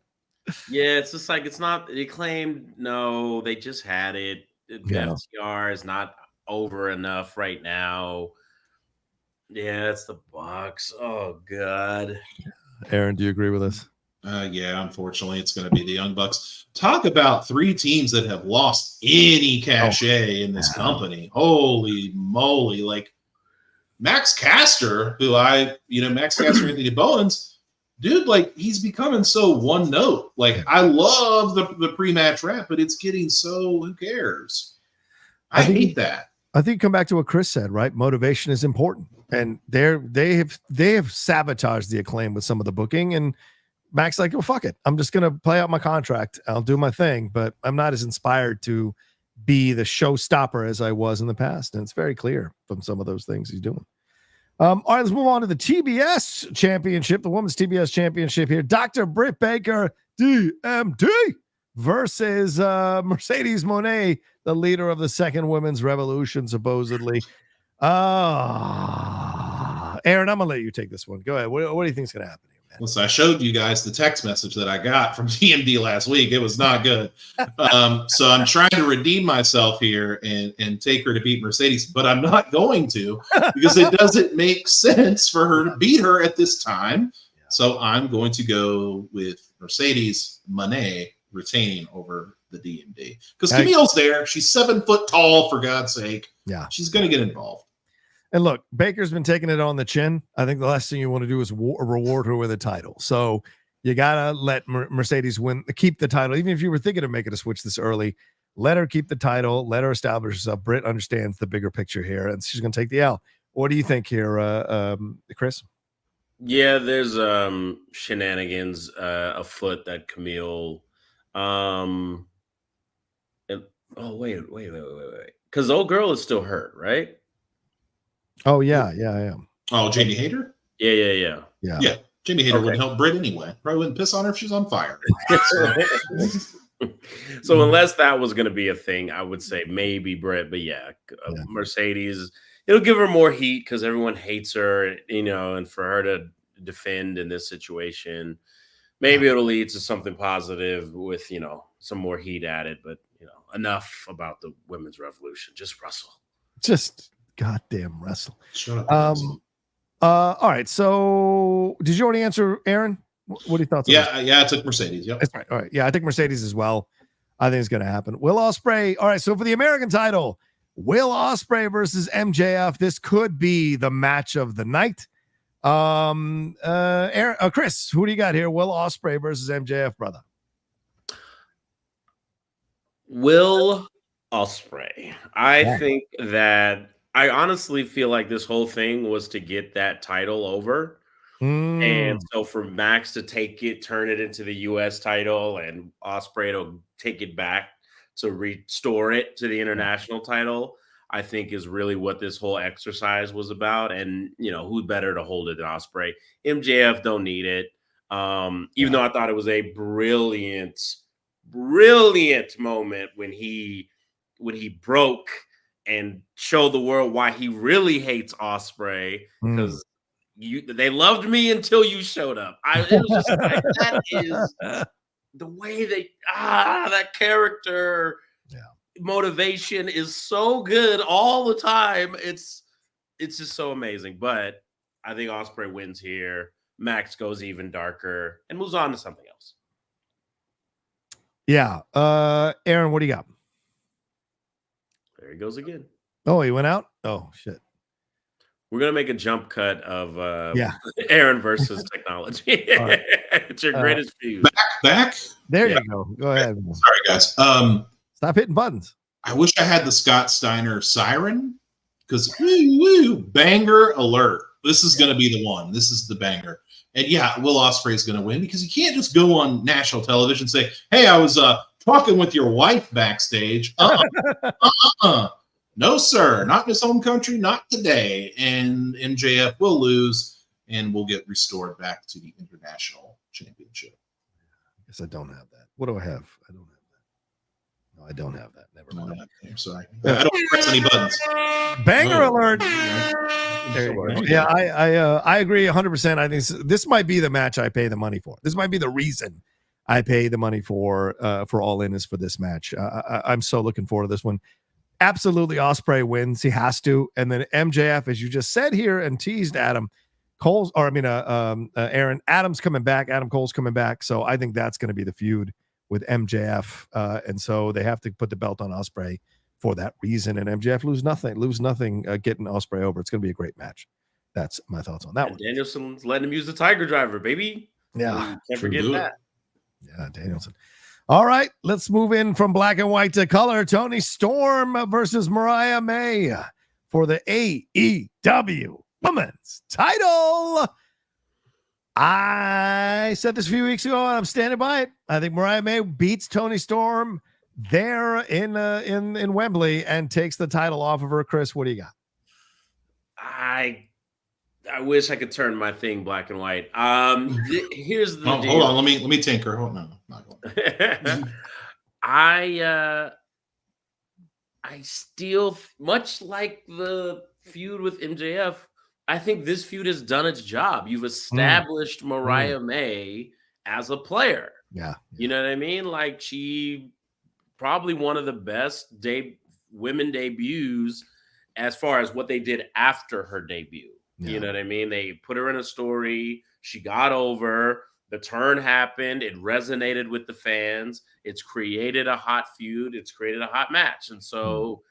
Yeah, it's just like it's not the Acclaimed. No, they just had it. FTR is not over enough right now. Yeah, it's the Bucks. Oh God. Aaron, do you agree with us? Yeah, unfortunately, it's going to be the Young Bucks. Talk about three teams that have lost any cachet in this company. Holy moly! Like Max Caster, Max Caster, Anthony Bowens, dude, like he's becoming so one note. Like I love the pre-match rap, but it's getting so who cares? I hate that. I think come back to what Chris said, right? Motivation is important, and they have sabotaged the Acclaim with some of the booking. And Max like, oh fuck it, I'm just gonna play out my contract. I'll do my thing, but I'm not as inspired to be the showstopper as I was in the past, and it's very clear from some of those things he's doing. All right, let's move on to the TBS Championship, the Women's TBS Championship here. Dr. Britt Baker, DMD, versus Mercedes Moné, the leader of the second women's revolution, supposedly. Aaron, I'm gonna let you take this one. Go ahead. What do you think is gonna happen here, Listen, I showed you guys the text message that I got from TMD last week. It was not good. So I'm trying to redeem myself here and take her to beat Mercedes, but I'm not going to because it doesn't make sense for her to beat her at this time. So I'm going to go with Mercedes Mone retaining over the DMD because Camille's there. She's 7 foot tall, for God's sake. Yeah, she's going to get involved. And look, Baker's been taking it on the chin. I think the last thing you want to do is reward her with a title. So you gotta let Mercedes keep the title. Even if you were thinking of making a switch this early, let her keep the title. Let her establish herself. Britt understands the bigger picture here, and she's going to take the L. What do you think here, Chris? Yeah, there's shenanigans afoot that Camille. Oh wait, because old girl is still hurt, right? Oh yeah. Oh, Jamie Hayter? Yeah. Jamie Hayter wouldn't help Britt anyway. Probably wouldn't piss on her if she's on fire. So unless that was going to be a thing, I would say maybe Britt, but Mercedes, it'll give her more heat because everyone hates her, and for her to defend in this situation, maybe it'll lead to something positive with, some more heat added, but enough about the women's revolution. Just wrestle. Just goddamn wrestle. Shut up. All right. So did you already answer, Aaron? What are your thoughts? Yeah, I took Mercedes. Yep. That's right. All right. Yeah, I think Mercedes as well. I think it's going to happen. Will Ospreay. All right. So for the American title, Will Ospreay versus MJF. This could be the match of the night. Aaron, Chris, who do you got here? Will Ospreay versus MJF, brother. Will Ospreay. I think that I honestly feel like this whole thing was to get that title over. And so for Max to turn it into the US title, and Ospreay to take it back to restore it to the international title, I think is really what this whole exercise was about. And, who better to hold it than Ospreay? MJF don't need it. Even though I thought it was a brilliant moment when he broke and showed the world why he really hates Ospreay, because they loved me until you showed up. It was just like, that is the way that character motivation is so good all the time. It's just so amazing. But I think Ospreay wins here. Max goes even darker and moves on to something else. Yeah. Aaron, what do you got? There he goes again. Oh, he went out? Oh, shit. We're going to make a jump cut of Aaron versus technology. Right. It's your greatest feud. Back. There you go. Go ahead. Sorry, guys. Stop hitting buttons. I wish I had the Scott Steiner siren because banger alert. This is going to be the one. This is the banger. And Will Ospreay is going to win because you can't just go on national television and say, hey, I was talking with your wife backstage. No, sir. Not in his home country. Not today. And MJF will lose and we'll get restored back to the international championship. I guess I don't have that. What do I have? I don't have that. No, I don't have that. Never mind. I'm sorry. I don't press any buttons. Banger alert. There you go. Yeah, I agree 100%. I think this might be the match I pay the money for. This might be the reason I pay the money for All In is for this match. I'm so looking forward to this one. Absolutely, Ospreay wins. He has to. And then MJF, as you just said here and teased Aaron, Adam's coming back. Adam Cole's coming back. So I think that's going to be the feud with MJF. And so they have to put the belt on Ospreay for that reason. And MJF lose nothing getting Ospreay over. It's going to be a great match. That's my thoughts on that one. Danielson's letting him use the Tiger Driver, baby. Yeah. Can't forget that. Yeah, Danielson. All right, let's move in from black and white to color. Toni Storm versus Mariah May for the AEW Women's title. I said this a few weeks ago, and I'm standing by it. I think Mariah May beats Toni Storm there in Wembley and takes the title off of her. Chris, what do you got? I wish I could turn my thing black and white. Here's the deal. Hold on, let me tinker. Hold on, not going. I still, much like the feud with MJF, I think this feud has done its job. You've established Mariah May as a player. Yeah. You know what I mean? Like, she probably one of the best women debuts as far as what they did after her debut. Yeah. You know what I mean? They put her in a story. She got over. The turn happened. It resonated with the fans. It's created a hot feud. It's created a hot match. And so,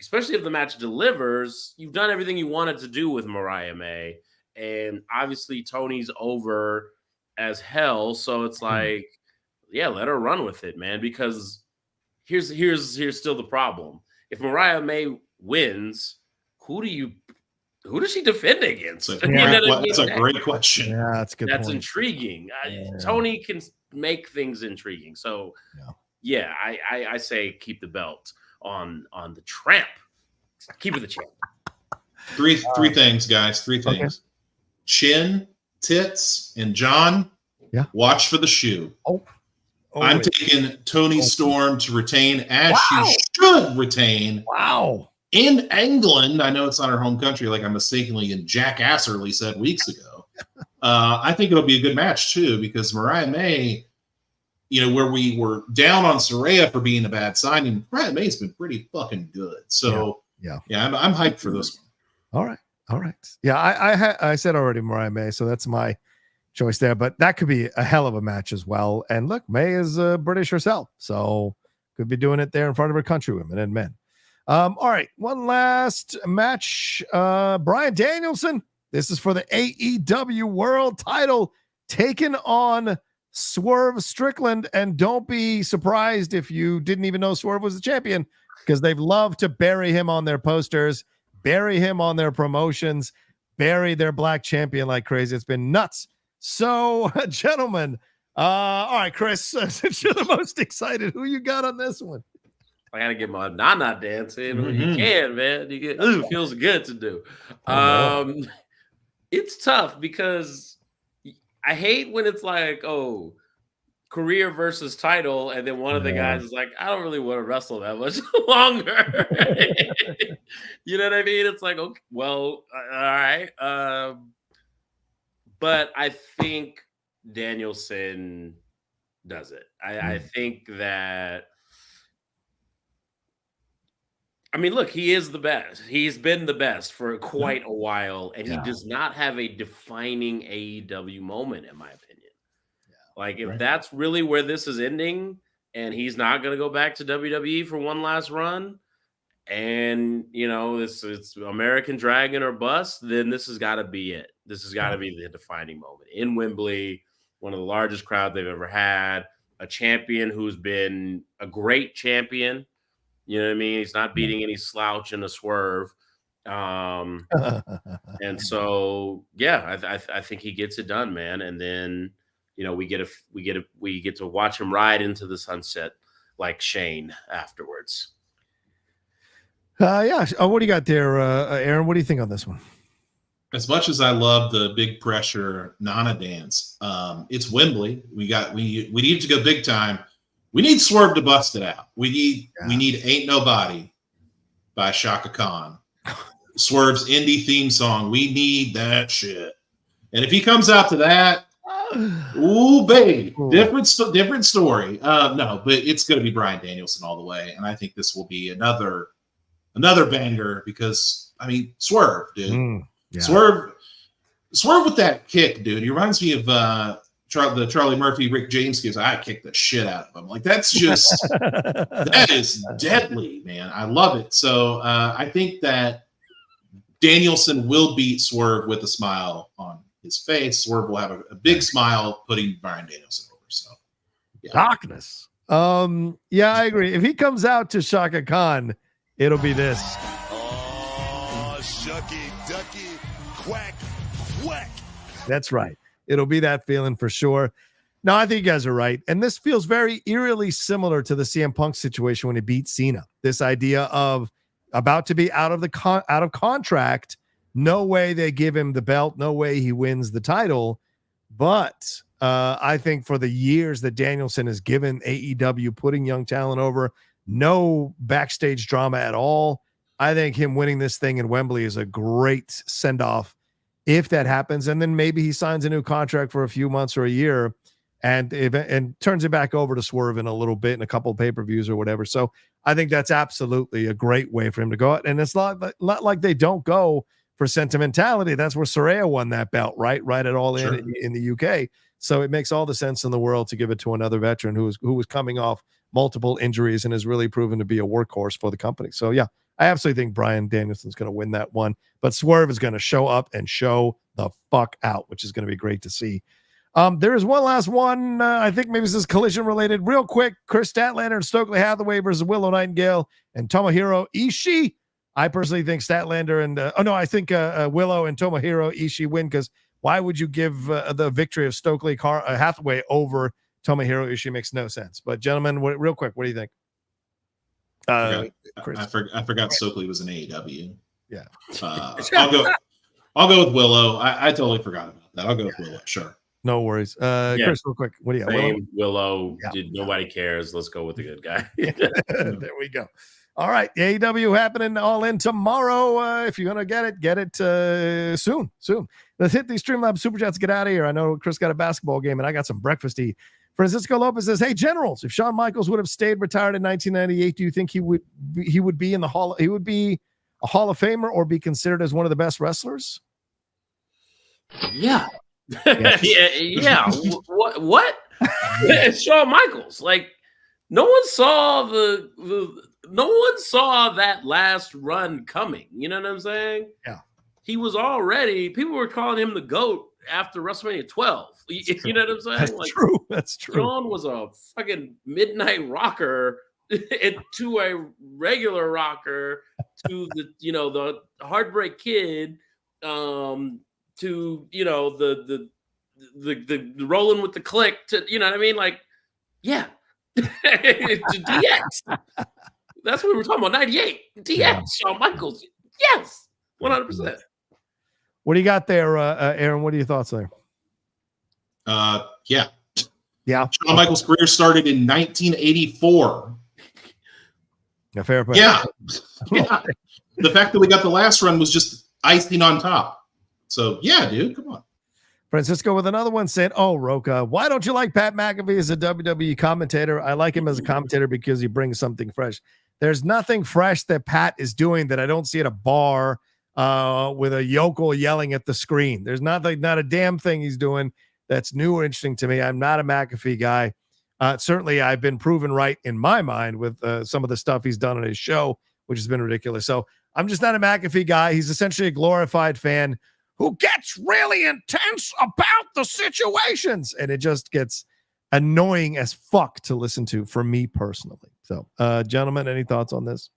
especially if the match delivers, you've done everything you wanted to do with Mariah May. And obviously Tony's over as hell. So it's like, yeah, let her run with it, man. Because here's still the problem. If Mariah May wins, who does she defend against? That's a great question. Yeah, that's a good. That's point. Intriguing. Tony can make things intriguing. So yeah, I say keep the belt on the tramp. Keep it the champ. Three things, guys. Three things. Okay. Chin, tits, and John. Yeah. Watch for the shoe. I'm taking Tony Storm to retain as she should retain. Wow. In England, I know it's not her home country, like I mistakenly and jackasserly said weeks ago. I think it'll be a good match too, because Mariah May, where we were down on Saraya for being a bad signing, Mariah May's been pretty fucking good. So I'm hyped for this one. All right. Yeah, I said already Mariah May, so that's my choice there. But that could be a hell of a match as well. And look, May is British herself, so could be doing it there in front of her countrywomen and men. All right, one last match. Bryan Danielson. This is for the AEW World Title, taking on Swerve Strickland. And don't be surprised if you didn't even know Swerve was the champion, because they've loved to bury him on their posters, bury him on their promotions, bury their black champion like crazy. It's been nuts. So, gentlemen, all right, Chris, since you're the most excited, who you got on this one? I gotta get my Nana dance in when you can, man. It feels good to do. It's tough because I hate when it's like, career versus title, and then one of the guys is like, I don't really want to wrestle that much longer. You know what I mean? It's like, okay, well, all right. But I think Danielson does it. I think that. I mean, look, he is the best. He's been the best for quite a while, and he does not have a defining AEW moment, in my opinion. Like, if that's really where this is ending, and he's not going to go back to WWE for one last run, and, it's American Dragon or bust, then this has got to be it. This has got to be the defining moment. In Wembley, one of the largest crowds they've ever had, a champion who's been a great champion. You know what I mean? He's not beating any slouch in a Swerve. And so, I think he gets it done, man. And then, we get to watch him ride into the sunset like Shane afterwards. What do you got there, Aaron? What do you think on this one? As much as I love the big pressure Nana dance, it's Wembley. We need to go big time. We need Swerve to bust it out. We need Ain't Nobody by Shaka Khan. Swerve's indie theme song. We need that shit. And if he comes out to that, ooh, baby, different story. No, but it's going to be Bryan Danielson all the way. And I think this will be another banger because, Swerve, dude. Swerve with that kick, dude. He reminds me of the Charlie Murphy, Rick James gives. I kicked the shit out of him. Like, that's just that is deadly, man. I love it. So I think that Danielson will beat Swerve with a smile on his face. Swerve will have a big smile putting Bryan Danielson over. So darkness. I agree. If he comes out to Shaka Khan, it'll be this. Oh, shucky, ducky, quack, quack. That's right. It'll be that feeling for sure. No, I think you guys are right. And this feels very eerily similar to the CM Punk situation when he beat Cena. This idea of about to be out of contract. No way they give him the belt. No way he wins the title. But I think for the years that Danielson has given AEW, putting young talent over, no backstage drama at all. I think him winning this thing in Wembley is a great send-off if that happens, and then maybe he signs a new contract for a few months or a year, and turns it back over to Swerve in a little bit in a couple of pay-per-views or whatever. So I think that's absolutely a great way for him to go out. And it's not like they don't go for sentimentality. That's where Saraya won that belt, right at All in the UK. So it makes all the sense in the world to give it to another veteran who was coming off multiple injuries and has really proven to be a workhorse for the company. So yeah, I absolutely think Bryan Danielson's going to win that one, but Swerve is going to show up and show the fuck out, which is going to be great to see. There is one last one. I think maybe this is collision related. Real quick, Chris Statlander and Stokely Hathaway versus Willow Nightingale and Tomohiro Ishii. I personally think Statlander and I think Willow and Tomohiro Ishii win, because why would you give the victory of Stokely Hathaway over Tomohiro Ishii? Makes no sense. But gentlemen, real quick, what do you think? I forgot Stokely was in AEW. Yeah. I'll go with Willow. I totally forgot about that. I'll go with Willow. Sure. No worries. Chris, real quick. What do you got? Willow. Nobody cares. Let's go with the good guy. There we go. All right. AEW happening All In tomorrow. If you're going to get it soon. Let's hit these Streamlabs Super Chats. Get out of here. I know Chris got a basketball game and I got some breakfast to eat. Francisco Lopez says, "Hey, Generals, if Shawn Michaels would have stayed retired in 1998, do you think he would be in the Hall? He would be a Hall of Famer or be considered as one of the best wrestlers?" Yeah. Yeah. What? It's Shawn Michaels. Like, no one saw no one saw that last run coming. You know what I'm saying? Yeah. He was already, people were calling him the GOAT after WrestleMania 12. You know what I'm saying? That's true. Shawn was a fucking midnight rocker to a regular rocker to the Heartbreak Kid, to the rolling with the click to, you know what I mean? Like, yeah. To DX. That's what we were talking about. 98. DX, Shawn Michaels. Yes. 100%. What do you got there, Aaron? What are your thoughts there? Yeah. Shawn Michaels' career started in 1984. Yeah, fair point. Yeah. The fact that we got the last run was just icing on top. So, yeah, dude, come on. Francisco with another one saying, "Oh, Roca, why don't you like Pat McAfee as a WWE commentator? I like him as a commentator because he brings something fresh. There's nothing fresh that Pat is doing that I don't see at a bar with a yokel yelling at the screen. There's not a damn thing he's doing that's new or interesting to me. I'm not a McAfee guy. Certainly, I've been proven right in my mind with some of the stuff he's done on his show, which has been ridiculous. So I'm just not a McAfee guy. He's essentially a glorified fan who gets really intense about the situations, and it just gets annoying as fuck to listen to for me personally. So, gentlemen, any thoughts on this?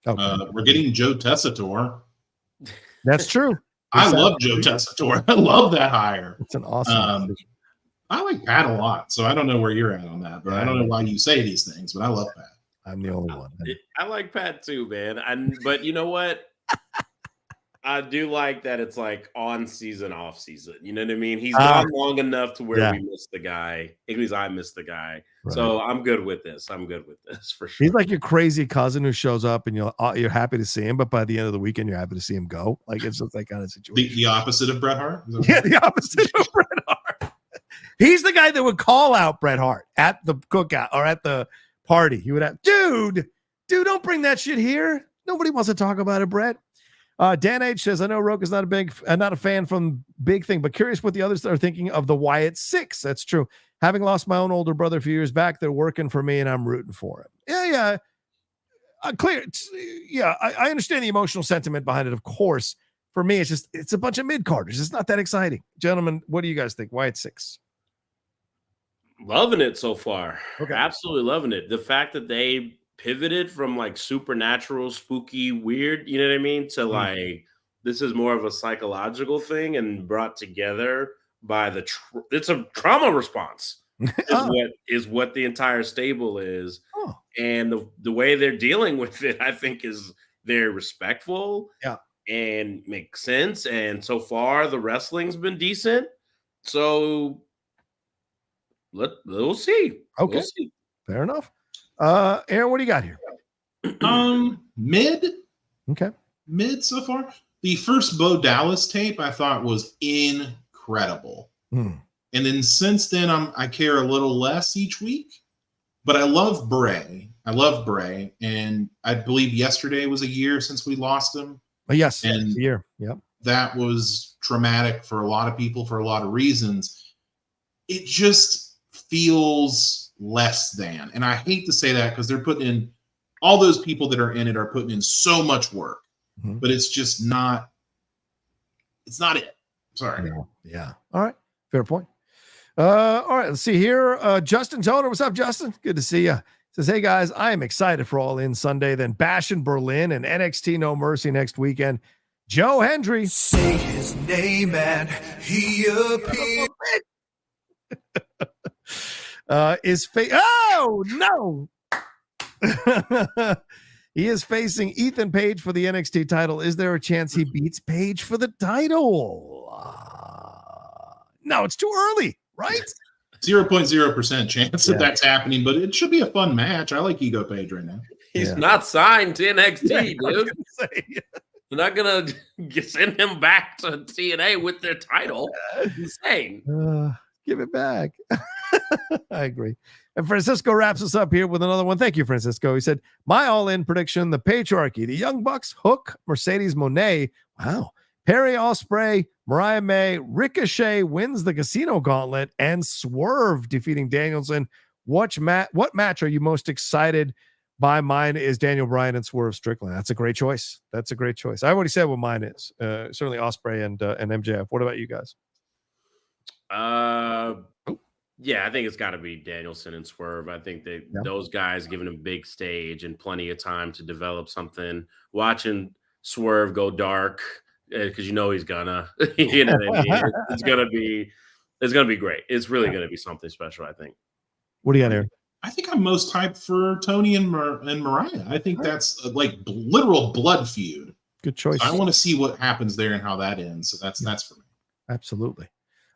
Okay. We're getting Joe Tessitore. That's true. I love Joe Tessitore. I love that hire. It's an awesome decision. I like Pat a lot, so I don't know where you're at on that, but I don't know why you say these things, but I love Pat. I'm the only one. I like Pat too, man. But you know what? I do like that it's like on season, off season. You know what I mean? He's gone long enough to where we miss the guy. At least I miss the guy. Right. So I'm good with this. For sure. He's like your crazy cousin who shows up and you're happy to see him, but by the end of the weekend, you're happy to see him go. Like, it's just that kind of situation. The opposite of Bret Hart? Yeah, the opposite of Bret Hart. He's the guy that would call out Bret Hart at the cookout or at the party. He would have, dude, don't bring that shit here. Nobody wants to talk about it, Bret. Dan H says, "I know Roka's not a fan from Big Thing, but curious what the others are thinking of the Wyatt Six." That's true. Having lost my own older brother a few years back, they're working for me, and I'm rooting for him. Yeah. Clear. Yeah, I understand the emotional sentiment behind it. Of course, for me, it's a bunch of mid-carders. It's not that exciting, gentlemen. What do you guys think? Wyatt Six. Loving it so far. Okay. Absolutely loving it. The fact that they pivoted from like supernatural, spooky, weird, you know what I mean, to like this is more of a psychological thing and brought together by it's a trauma response is what the entire stable is. And the way they're dealing with it, I think, is very respectful and makes sense. And so far the wrestling's been decent. So we'll see. Okay. We'll see. Fair enough. Aaron, what do you got here? Mid. Okay. Mid so far. The first Bo Dallas tape I thought was incredible. And then since then, I care a little less each week. But I love Bray. And I believe yesterday was a year since we lost him. Oh, yes, and a year. Yep. That was traumatic for a lot of people for a lot of reasons. It just feels less than. And I hate to say that because they're putting in, all those people that are in it are putting in so much work. But it's just not, it's not it. Sorry. Yeah. All right. Fair point. All right. Let's see here. Justin Toner. What's up, Justin? Good to see you. Says, hey guys, I am excited for All In Sunday, then Bash in Berlin and NXT No Mercy next weekend. Joe Hendry. Say his name and he appears. Oh no. He is facing Ethan Page for the NXT title. Is there a chance he beats Page for the title? No, it's too early, right? 0.0% chance that that's happening, but it should be a fun match. I like Ego Page right now. He's not signed to NXT, dude. They're not going to send him back to TNA with their title. Insane. Give it back. I agree. And Francisco wraps us up here with another one. Thank you, Francisco. He said, my all-in prediction, the Patriarchy, the Young Bucks, Hook, Mercedes Moné, wow, Perry Ospreay, Mariah May, Ricochet wins the Casino Gauntlet, and Swerve defeating Danielson. What match are you most excited by? Mine is Daniel Bryan and Swerve Strickland. That's a great choice. I already said what mine is. Certainly Ospreay and MJF. What about you guys? Yeah, I think it's got to be Danielson and Swerve. I think those guys giving him big stage and plenty of time to develop something. Watching Swerve go dark because he's gonna, you know what I mean? It's gonna be great. It's really gonna be something special, I think. What do you got here? I think I'm most hyped for Tony and Mariah. I think that's like literal blood feud. Good choice. I want to see what happens there and how that ends. So that's for me. Absolutely.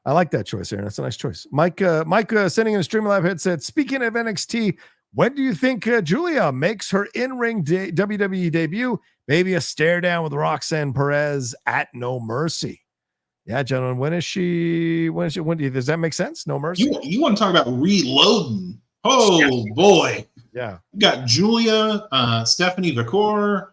I like that choice, Aaron. That's a nice choice. Mike sending in a Streamlabs head said, speaking of NXT, when do you think Julia makes her in-ring WWE debut? Maybe a stare down with Roxanne Perez at No Mercy. Yeah, gentlemen, when does that make sense? No Mercy. You want to talk about reloading? Oh boy. Yeah. We got Julia, Stephanie Vicor.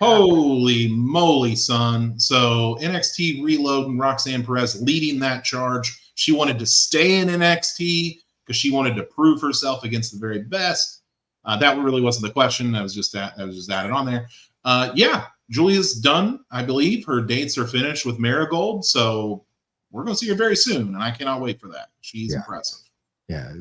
Holy moly, son. So NXT reloading, Roxanne Perez leading that charge. She wanted to stay in NXT because she wanted to prove herself against the very best. That really wasn't the question. That was just added on there. Yeah, Julia's done, I believe. Her dates are finished with Marigold. So we're going to see her very soon, and I cannot wait for that. She's impressive. Yeah.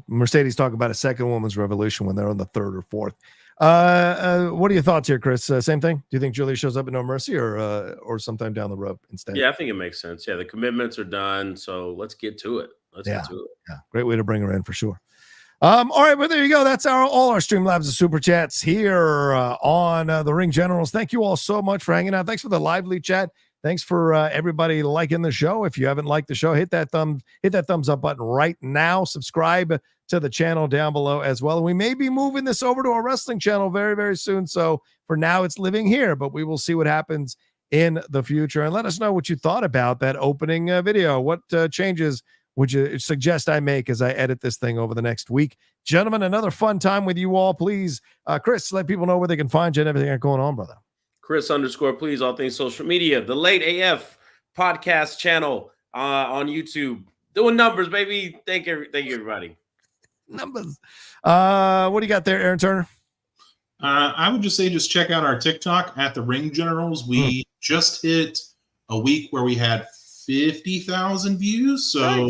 Mercedes talk about a second woman's revolution when they're on the third or fourth. What are your thoughts here, Chris? Same thing. Do you think Julia shows up at No Mercy or sometime down the road instead? Yeah, I think it makes sense. Yeah, the commitments are done, so let's get to it. Yeah, great way to bring her in for sure. All right, well, there you go. That's all our Streamlabs and Super Chats here on the Ring Generals. Thank you all so much for hanging out. Thanks for the lively chat. Thanks for everybody liking the show. If you haven't liked the show, hit that thumbs up button right now. Subscribe to the channel down below as well. We may be moving this over to our wrestling channel very, very soon. So for now, it's living here, but we will see what happens in the future. And let us know what you thought about that opening video. What changes would you suggest I make as I edit this thing over the next week? Gentlemen, another fun time with you all. Please, Chris, let people know where they can find you and everything going on, brother. Chris_please, all things social media, the Late AF podcast channel on YouTube. Doing numbers, baby. Thank you, everybody. Numbers. What do you got there, Aaron Turner? I would just say check out our TikTok at the Ring Generals. We just hit a week where we had 50,000 views. So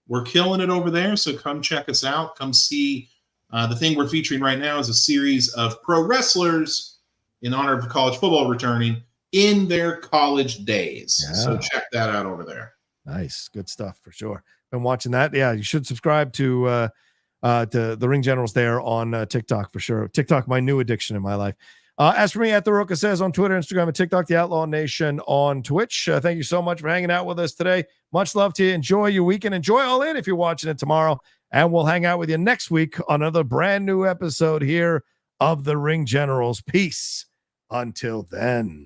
we're killing it over there. So come check us out. Come see. The thing we're featuring right now is a series of pro wrestlers in honor of college football returning in their college days. Yeah. So check that out over there. Nice. Good stuff for sure. Been watching that. Yeah, you should subscribe to the Ring Generals there on TikTok for sure. TikTok, my new addiction in my life. As for me, at The Roca Says on Twitter, Instagram, and TikTok, The Outlaw Nation on Twitch. Thank you so much for hanging out with us today. Much love to you. Enjoy your weekend. Enjoy All In if you're watching it tomorrow. And we'll hang out with you next week on another brand new episode here of the Ring Generals. Peace. Until then.